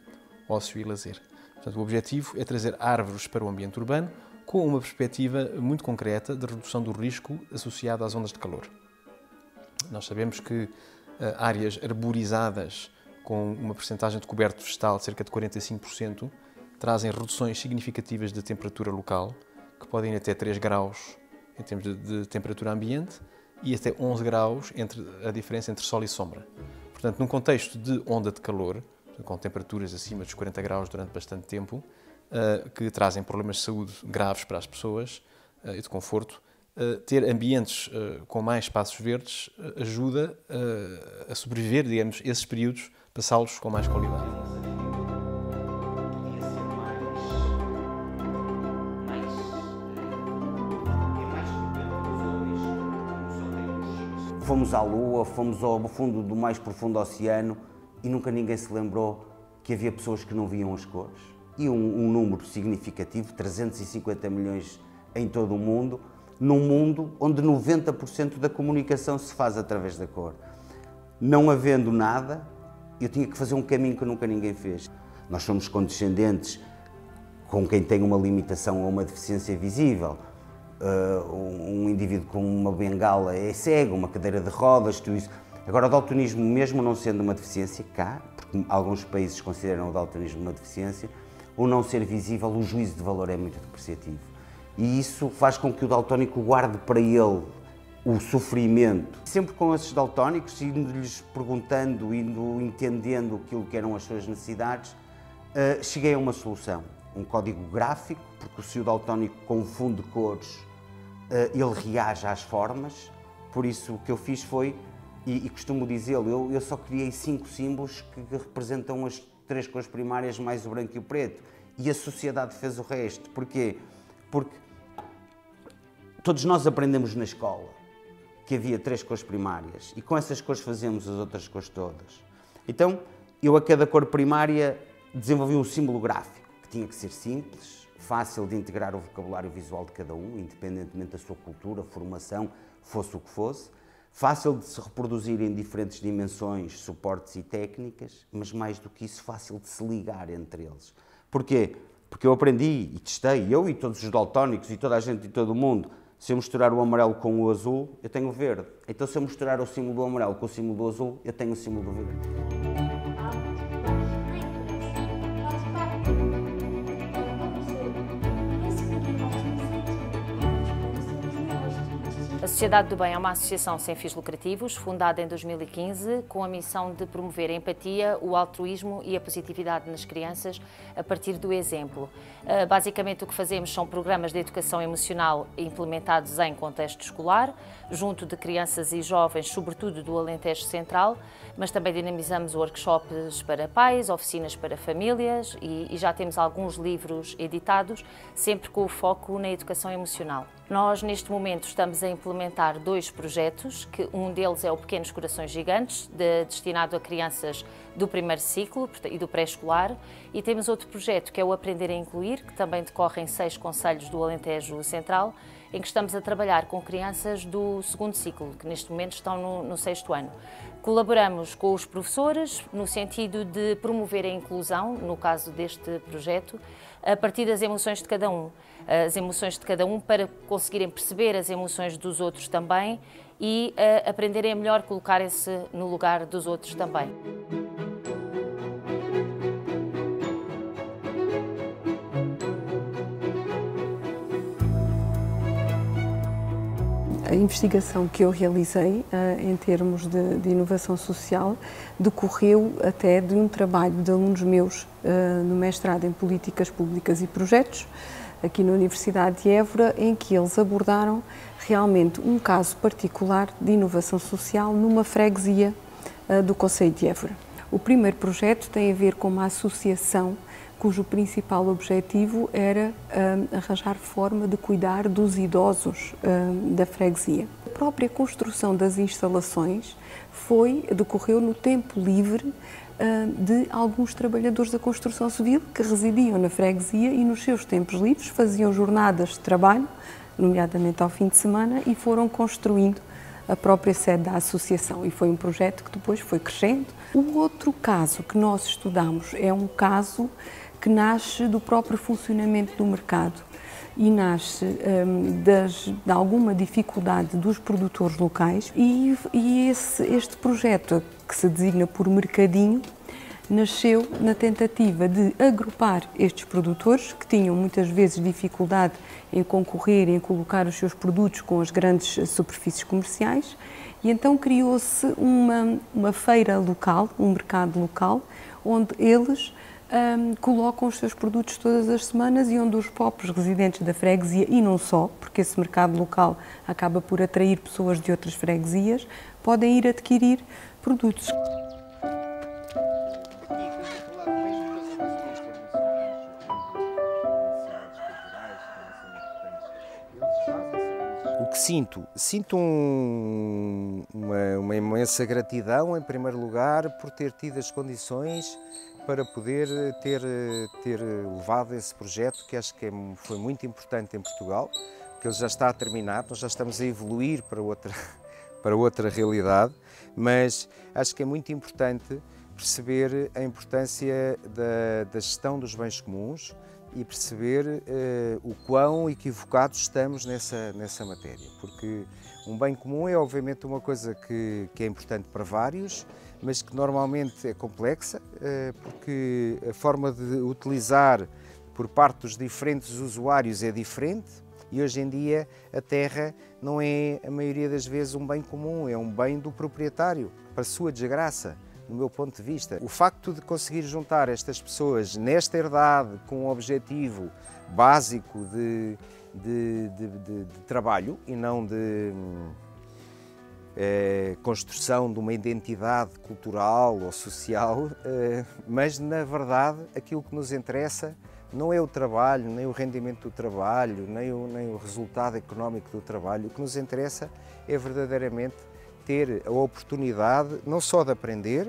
ócio e lazer. Portanto, o objetivo é trazer árvores para o ambiente urbano com uma perspectiva muito concreta de redução do risco associado às ondas de calor. Nós sabemos que áreas arborizadas com uma percentagem de coberto vegetal de cerca de 45%, trazem reduções significativas de temperatura local, que podem ir até 3 graus em termos de temperatura ambiente e até 11 graus a diferença entre sol e sombra. Portanto, num contexto de onda de calor, com temperaturas acima dos 40 graus durante bastante tempo, que trazem problemas de saúde graves para as pessoas e de conforto, ter ambientes com mais espaços verdes ajuda a sobreviver, digamos, esses períodos, passá-los com mais qualidade. Fomos à Lua, fomos ao fundo do mais profundo oceano e nunca ninguém se lembrou que havia pessoas que não viam as cores. E um número significativo, 350 milhões em todo o mundo, num mundo onde 90% da comunicação se faz através da cor. Não havendo nada, eu tinha que fazer um caminho que nunca ninguém fez. Nós somos condescendentes com quem tem uma limitação ou uma deficiência visível. Um indivíduo com uma bengala é cego, uma cadeira de rodas, tudo isso. Agora, o daltonismo, mesmo não sendo uma deficiência cá, porque alguns países consideram o daltonismo uma deficiência, o não ser visível, o juízo de valor é muito depreciativo. E isso faz com que o daltónico guarde para ele o sofrimento. Sempre com esses daltónicos, indo-lhes perguntando, indo entendendo aquilo que eram as suas necessidades, cheguei a uma solução. Um código gráfico, porque se o daltónico confunde cores, ele reage às formas. Por isso o que eu fiz foi, e costumo dizê-lo, eu só criei 5 símbolos que representam as 3 cores primárias mais o branco e o preto. E a sociedade fez o resto. Porquê? Porque todos nós aprendemos na escola que havia 3 cores primárias e com essas cores fazemos as outras cores todas. Então, eu a cada cor primária desenvolvi um símbolo gráfico, que tinha que ser simples, fácil de integrar o vocabulário visual de cada um, independentemente da sua cultura, formação, fosse o que fosse, fácil de se reproduzir em diferentes dimensões, suportes e técnicas, mas mais do que isso, fácil de se ligar entre eles. Porquê? Porque eu aprendi e testei, eu e todos os daltónicos e toda a gente e todo o mundo, se eu misturar o amarelo com o azul, eu tenho o verde. Então, se eu misturar o símbolo do amarelo com o símbolo do azul, eu tenho o símbolo do verde. A Sociedade do Bem é uma associação sem fins lucrativos, fundada em 2015, com a missão de promover a empatia, o altruísmo e a positividade nas crianças a partir do exemplo. Basicamente, o que fazemos são programas de educação emocional implementados em contexto escolar, junto de crianças e jovens, sobretudo do Alentejo Central, mas também dinamizamos workshops para pais, oficinas para famílias e já temos alguns livros editados, sempre com o foco na educação emocional. Nós, neste momento, estamos a implementar 2 projetos, que um deles é o Pequenos Corações Gigantes, destinado a crianças do primeiro ciclo e do pré-escolar, e temos outro projeto que é o Aprender a Incluir, que também decorre em 6 concelhos do Alentejo Central, em que estamos a trabalhar com crianças do segundo ciclo, que neste momento estão no 6º ano. Colaboramos com os professores no sentido de promover a inclusão, no caso deste projeto, a partir das emoções de cada um. As emoções de cada um para conseguirem perceber as emoções dos outros também e aprenderem a melhor colocarem-se no lugar dos outros também. A investigação que eu realizei em termos de inovação social decorreu até de um trabalho de alunos meus no mestrado em Políticas Públicas e Projetos, aqui na Universidade de Évora, em que eles abordaram realmente um caso particular de inovação social numa freguesia do concelho de Évora. O primeiro projeto tem a ver com uma associação cujo principal objetivo era arranjar forma de cuidar dos idosos da freguesia. A própria construção das instalações decorreu no tempo livre de alguns trabalhadores da construção civil que residiam na freguesia e nos seus tempos livres faziam jornadas de trabalho, nomeadamente ao fim de semana, e foram construindo a própria sede da associação, e foi um projeto que depois foi crescendo. O outro caso que nós estudamos é um caso que nasce do próprio funcionamento do mercado e nasce de alguma dificuldade dos produtores locais, e este projeto, que se designa por Mercadinho, nasceu na tentativa de agrupar estes produtores que tinham muitas vezes dificuldade em concorrer, em colocar os seus produtos com as grandes superfícies comerciais, e então criou-se uma feira local, um mercado local, onde eles colocam os seus produtos todas as semanas e onde os próprios residentes da freguesia, e não só, porque esse mercado local acaba por atrair pessoas de outras freguesias, podem ir adquirir produtos. O que sinto? Sinto uma imensa gratidão, em primeiro lugar, por ter tido as condições para poder ter levado esse projeto, que acho que foi muito importante em Portugal, que ele já está a terminar, nós já estamos a evoluir para outra realidade, mas acho que é muito importante perceber a importância da gestão dos bens comuns e perceber o quão equivocados estamos nessa matéria, porque um bem comum é obviamente uma coisa que é importante para vários, mas que normalmente é complexa, porque a forma de utilizar por parte dos diferentes usuários é diferente, e hoje em dia a terra não é, a maioria das vezes, um bem comum, é um bem do proprietário, para a sua desgraça, no meu ponto de vista. O facto de conseguir juntar estas pessoas nesta herdade com um objetivo básico de trabalho e não de construção de uma identidade cultural ou social, mas na verdade aquilo que nos interessa não é o trabalho, nem o rendimento do trabalho, nem o resultado económico do trabalho. O que nos interessa é verdadeiramente ter a oportunidade não só de aprender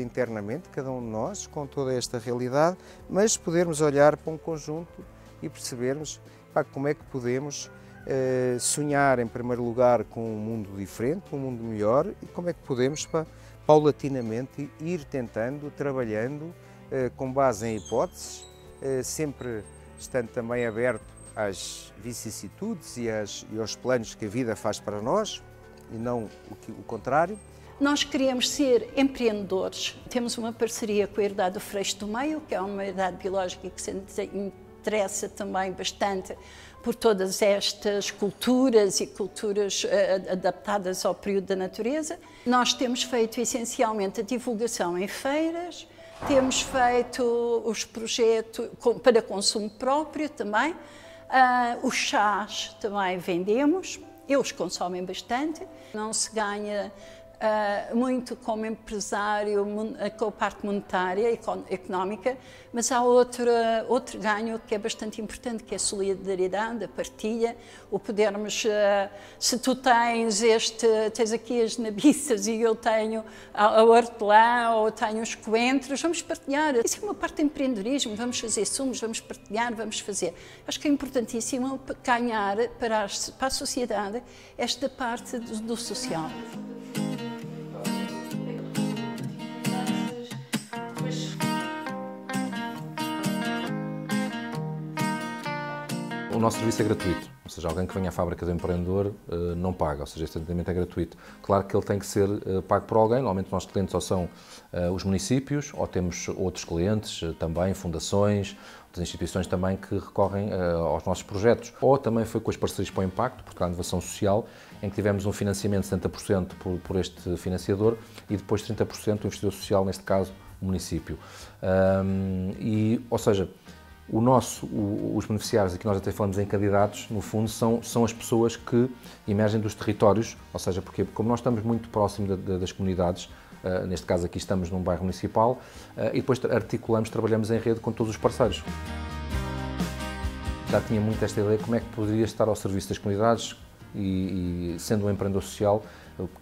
internamente, cada um de nós, com toda esta realidade, mas podermos olhar para um conjunto e percebermos como é que podemos sonhar, em primeiro lugar, com um mundo diferente, com um mundo melhor, e como é que podemos, paulatinamente, ir tentando, trabalhando, com base em hipóteses, sempre estando também aberto às vicissitudes e aos planos que a vida faz para nós, e não o contrário. Nós queremos ser empreendedores. Temos uma parceria com a Herdade do Freixo do Meio, que é uma herdade biológica que se interessa também bastante por todas estas culturas e culturas adaptadas ao período da natureza. Nós temos feito essencialmente a divulgação em feiras, temos feito os projetos para consumo próprio também, os chás também vendemos. Eles consomem bastante, não se ganha muito como empresário com a parte monetária e económica, mas há outro ganho que é bastante importante, que é a solidariedade, a partilha, o podermos, se tu tens aqui as nabiças e eu tenho a hortelã ou tenho os coentros, vamos partilhar. Isso é uma parte do empreendedorismo, vamos fazer sumos, vamos partilhar, vamos fazer. Acho que é importantíssimo ganhar para a sociedade esta parte do social. O nosso serviço é gratuito, ou seja, alguém que venha à fábrica do empreendedor não paga, ou seja, este atendimento é gratuito. Claro que ele tem que ser pago por alguém, normalmente os nossos clientes ou são os municípios, ou temos outros clientes também, fundações, outras instituições também que recorrem aos nossos projetos. Ou também foi com as parcerias para o impacto, porque há a inovação social, em que tivemos um financiamento de 70% por este financiador e depois 30% do investidor social, neste caso o município. Ou seja, os beneficiários, aqui nós até falamos em candidatos, no fundo são as pessoas que emergem dos territórios, ou seja, porque como nós estamos muito próximo das comunidades, neste caso aqui estamos num bairro municipal, e depois articulamos, trabalhamos em rede com todos os parceiros. Já tinha muito esta ideia de como é que poderia estar ao serviço das comunidades e sendo um empreendedor social,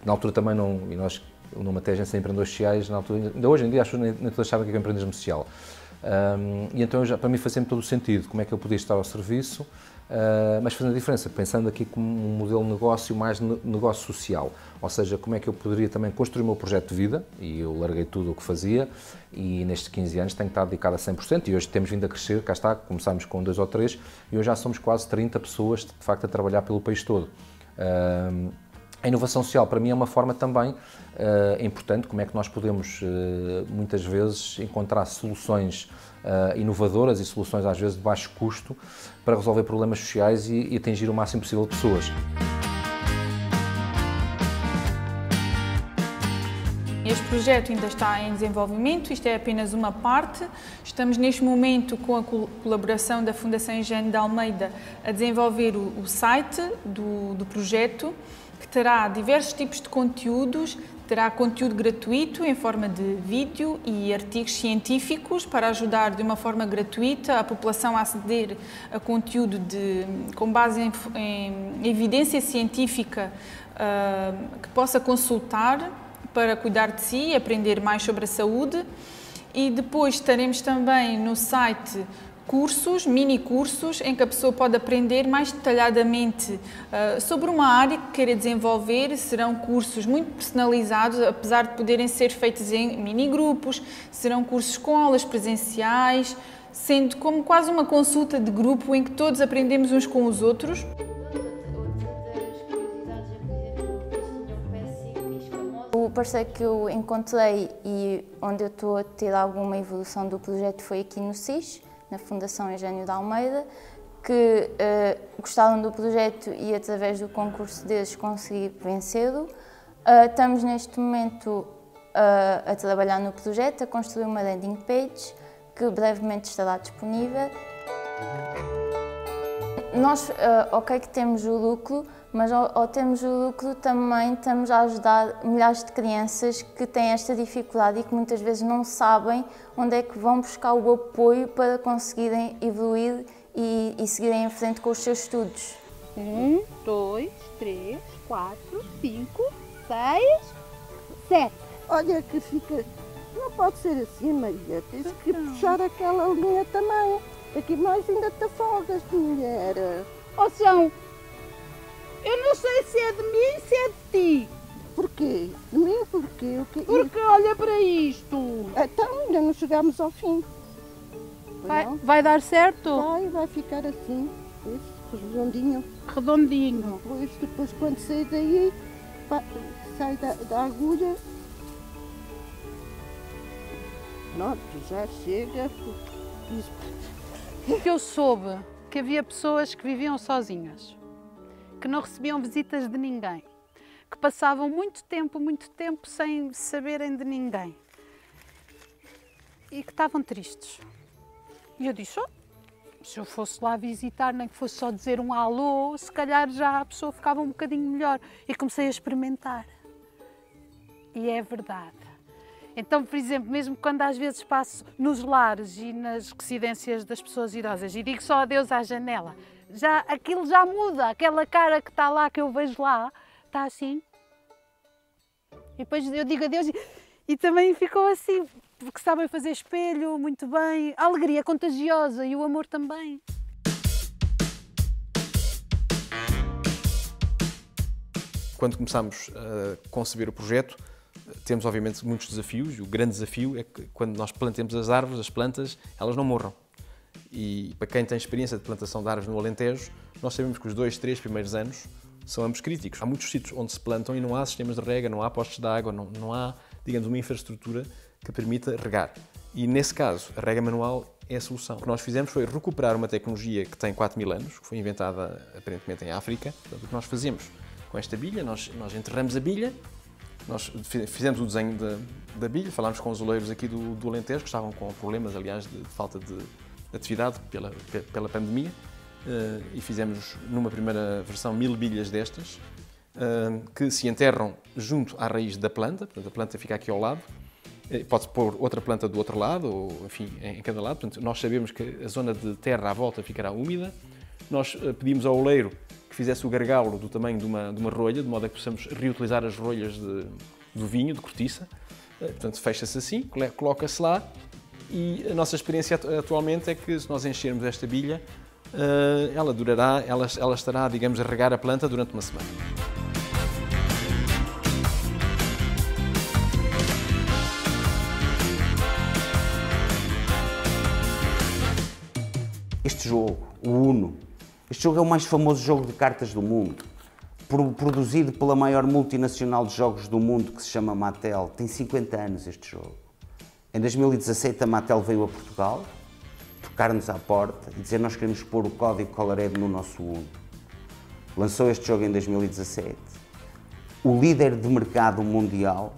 na altura também não, e nós numa agência de empreendedores sociais, na altura, ainda hoje em dia, acho que nem todas sabem o que é empreendedorismo social. E então, para mim, fazia-me todo o sentido, como é que eu podia estar ao serviço, mas fazendo a diferença, pensando aqui como um modelo de negócio mais negócio social, ou seja, como é que eu poderia também construir o meu projeto de vida, e eu larguei tudo o que fazia, e nestes 15 anos tenho estado dedicado a 100%, e hoje temos vindo a crescer, cá está, começámos com 2 ou 3, e hoje já somos quase 30 pessoas, de facto, a trabalhar pelo país todo. A inovação social, para mim, é uma forma também importante, como é que nós podemos, muitas vezes, encontrar soluções inovadoras e soluções, às vezes, de baixo custo, para resolver problemas sociais e atingir o máximo possível de pessoas. Este projeto ainda está em desenvolvimento, isto é apenas uma parte. Estamos neste momento com a colaboração da Fundação Eugênio de Almeida a desenvolver o site do projeto, que terá diversos tipos de conteúdos, terá conteúdo gratuito em forma de vídeo e artigos científicos para ajudar de uma forma gratuita a população a aceder a conteúdo com base em evidência científica que possa consultar para cuidar de si e aprender mais sobre a saúde. E depois teremos também no site cursos, mini cursos, em que a pessoa pode aprender mais detalhadamente sobre uma área que queira desenvolver. Serão cursos muito personalizados, apesar de poderem ser feitos em mini grupos, serão cursos com aulas presenciais, sendo como quase uma consulta de grupo em que todos aprendemos uns com os outros. O parceiro que eu encontrei e onde eu estou a ter alguma evolução do projeto foi aqui no SIS, na Fundação Eugênio de Almeida, que gostaram do projeto e através do concurso deles consegui vencê-lo. Estamos neste momento a trabalhar no projeto, a construir uma landing page que brevemente estará disponível. Nós, ok que temos o lucro, mas ao termos o lucro também estamos a ajudar milhares de crianças que têm esta dificuldade e que muitas vezes não sabem onde é que vão buscar o apoio para conseguirem evoluir e seguirem em frente com os seus estudos. 1, 2, 3, 4, 5, 6, 7. Olha que fica... Não pode ser assim, Maria. Tens que puxar aquela linha também. Aqui mais ainda te afogas, mulher. Ó, São, eu não sei se é de mim, se é de ti. Porquê? De mim, porquê? Porque olha para isto. Então, ainda não chegámos ao fim. Vai dar certo? Vai ficar assim. Isso, redondinho. Redondinho. Depois quando sair daí, sai da agulha. Pronto, já chega. Eu soube que havia pessoas que viviam sozinhas, que não recebiam visitas de ninguém, que passavam muito tempo sem saberem de ninguém e que estavam tristes. E eu disse, se eu fosse lá visitar, nem que fosse só dizer um alô, se calhar já a pessoa ficava um bocadinho melhor. E comecei a experimentar. E é verdade. Então, por exemplo, mesmo quando às vezes passo nos lares e nas residências das pessoas idosas e digo só adeus à janela, aquilo já muda, aquela cara que está lá, que eu vejo lá, está assim. E depois eu digo adeus e também ficou assim, porque sabem fazer espelho muito bem, a alegria é contagiosa e o amor também. Quando começámos a conceber o projeto, temos obviamente muitos desafios e o grande desafio é que quando nós plantemos as árvores, as plantas, elas não morram. E para quem tem experiência de plantação de árvores no Alentejo, nós sabemos que os 2, 3 primeiros anos são ambos críticos. Há muitos sítios onde se plantam e não há sistemas de rega, não há postos de água, não há, digamos, uma infraestrutura que permita regar. E nesse caso, a rega manual é a solução. O que nós fizemos foi recuperar uma tecnologia que tem 4.000 anos, que foi inventada aparentemente em África. Portanto, o que nós fazemos com esta bilha, nós enterramos a bilha. Nós fizemos o desenho da bilha, falámos com os oleiros aqui do Alentejo, que estavam com problemas, aliás, de falta de atividade pela pandemia, e fizemos, numa primeira versão, 1000 bilhas destas, que se enterram junto à raiz da planta, portanto, a planta fica aqui ao lado, pode-se pôr outra planta do outro lado, ou, enfim, em cada lado, portanto, nós sabemos que a zona de terra à volta ficará úmida. Nós pedimos ao oleiro que fizesse o gargalo do tamanho de uma rolha, de modo a que possamos reutilizar as rolhas do vinho, de cortiça. Portanto, fecha-se assim, coloca-se lá e a nossa experiência atualmente é que se nós enchermos esta bilha, ela estará, digamos, a regar a planta durante uma semana. Este jogo, o Uno, este jogo é o mais famoso jogo de cartas do mundo, produzido pela maior multinacional de jogos do mundo que se chama Mattel. Tem 50 anos este jogo. Em 2017 a Mattel veio a Portugal, tocar-nos à porta e dizer nós queremos pôr o código Colared no nosso Uno. Lançou este jogo em 2017. O líder de mercado mundial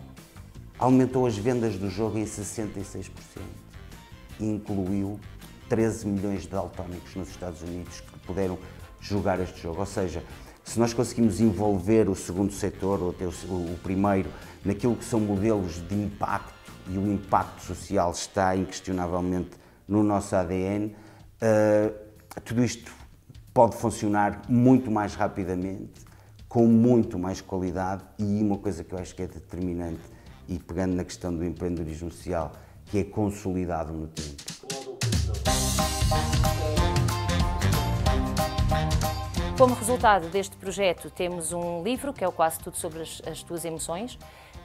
aumentou as vendas do jogo em 66% e incluiu 13 milhões de daltónicos nos Estados Unidos que puderam jogar este jogo. Ou seja, se nós conseguimos envolver o segundo setor, ou até o primeiro, naquilo que são modelos de impacto, e o impacto social está inquestionavelmente no nosso ADN, tudo isto pode funcionar muito mais rapidamente, com muito mais qualidade, e uma coisa que eu acho que é determinante, e pegando na questão do empreendedorismo social, que é consolidado no tempo. Como resultado deste projeto, temos um livro, que é o Quase Tudo sobre as Tuas Emoções,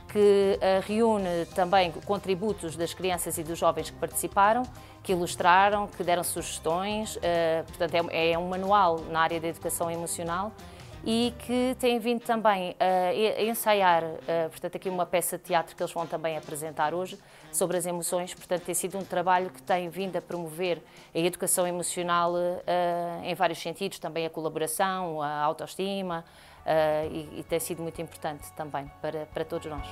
que reúne também contributos das crianças e dos jovens que participaram, que ilustraram, que deram sugestões. Portanto, é um manual na área da educação emocional e que tem vindo também a ensaiar, portanto, aqui uma peça de teatro que eles vão também apresentar hoje, sobre as emoções. Portanto, tem sido um trabalho que tem vindo a promover a educação emocional em vários sentidos, também a colaboração, a autoestima, e tem sido muito importante também para todos nós.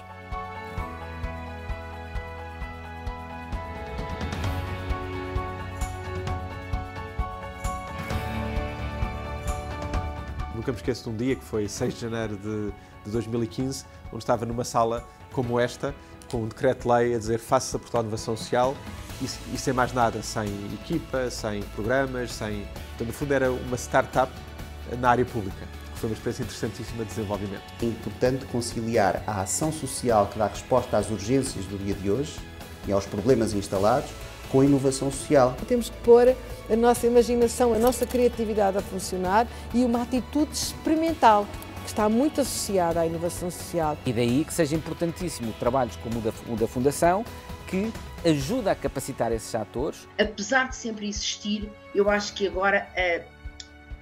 Nunca me esqueço de um dia que foi 6 de janeiro de 2015, onde estava numa sala como esta, com um decreto-lei a dizer faça-se a Portugal Inovação Social e sem mais nada, sem equipa, sem programas, sem... Então, no fundo, era uma startup na área pública. foi uma experiência interessantíssima de desenvolvimento. É importante conciliar a ação social que dá resposta às urgências do dia de hoje e aos problemas instalados com a inovação social. Temos que pôr a nossa imaginação, a nossa criatividade a funcionar e uma atitude experimental, que está muito associada à inovação social. E daí que seja importantíssimo trabalhos como o da Fundação, que ajuda a capacitar esses atores. Apesar de sempre existir, eu acho que agora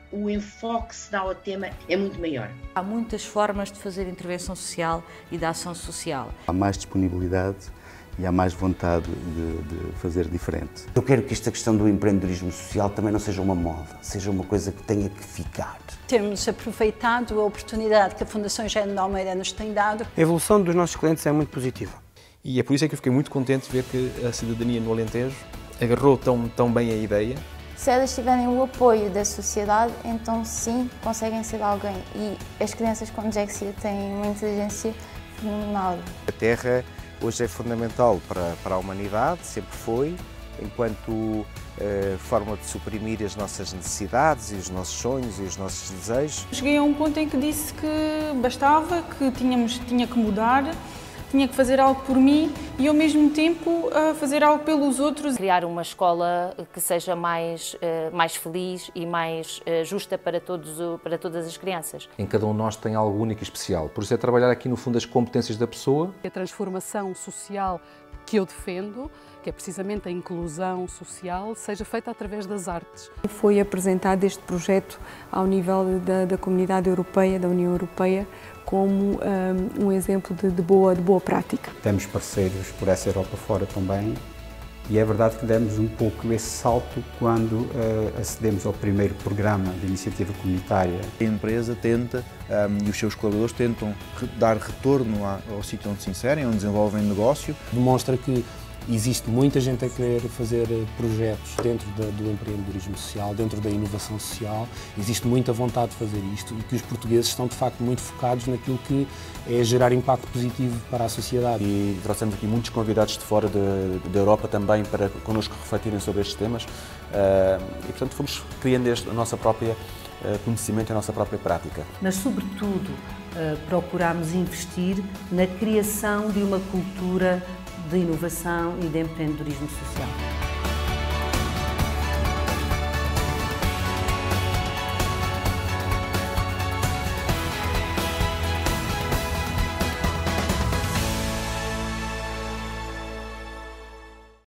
o enfoque que se dá ao tema é muito maior. Há muitas formas de fazer intervenção social e de ação social. Há mais disponibilidade e há mais vontade de fazer diferente. Eu quero que esta questão do empreendedorismo social também não seja uma moda, seja uma coisa que tenha que ficar. Termos aproveitado a oportunidade que a Fundação Eugénio de Almeida nos tem dado. A evolução dos nossos clientes é muito positiva. E é por isso é que eu fiquei muito contente de ver que a cidadania no Alentejo agarrou tão bem a ideia. Se elas tiverem o apoio da sociedade, então sim, conseguem ser alguém. E as crianças com dislexia têm uma inteligência fenomenal. A terra hoje é fundamental para a humanidade, sempre foi, enquanto forma de suprimir as nossas necessidades e os nossos sonhos e os nossos desejos. Cheguei a um ponto em que disse que bastava, que tinha que mudar, tinha que fazer algo por mim e ao mesmo tempo fazer algo pelos outros. Criar uma escola que seja mais feliz e mais justa para todas as crianças. Em cada um de nós tem algo único e especial, por isso é trabalhar aqui no fundo as competências da pessoa. A transformação social que eu defendo, que é precisamente a inclusão social, seja feita através das artes. Foi apresentado este projeto ao nível da Comunidade Europeia, da União Europeia, como um exemplo de boa prática. Temos parceiros por essa Europa fora também e é verdade que demos um pouco esse salto quando acedemos ao primeiro programa de iniciativa comunitária. A empresa tenta e os seus colaboradores tentam dar retorno ao sítio onde se inserem, onde desenvolvem negócio. Demonstra que existe muita gente a querer fazer projetos dentro do empreendedorismo social, dentro da inovação social. Existe muita vontade de fazer isto e que os portugueses estão de facto muito focados naquilo que é gerar impacto positivo para a sociedade. E trouxemos aqui muitos convidados de fora da Europa também para connosco refletirem sobre estes temas e portanto fomos criando a nossa própria conhecimento e a nossa própria prática. Mas sobretudo procuramos investir na criação de uma cultura de inovação e de empreendedorismo social.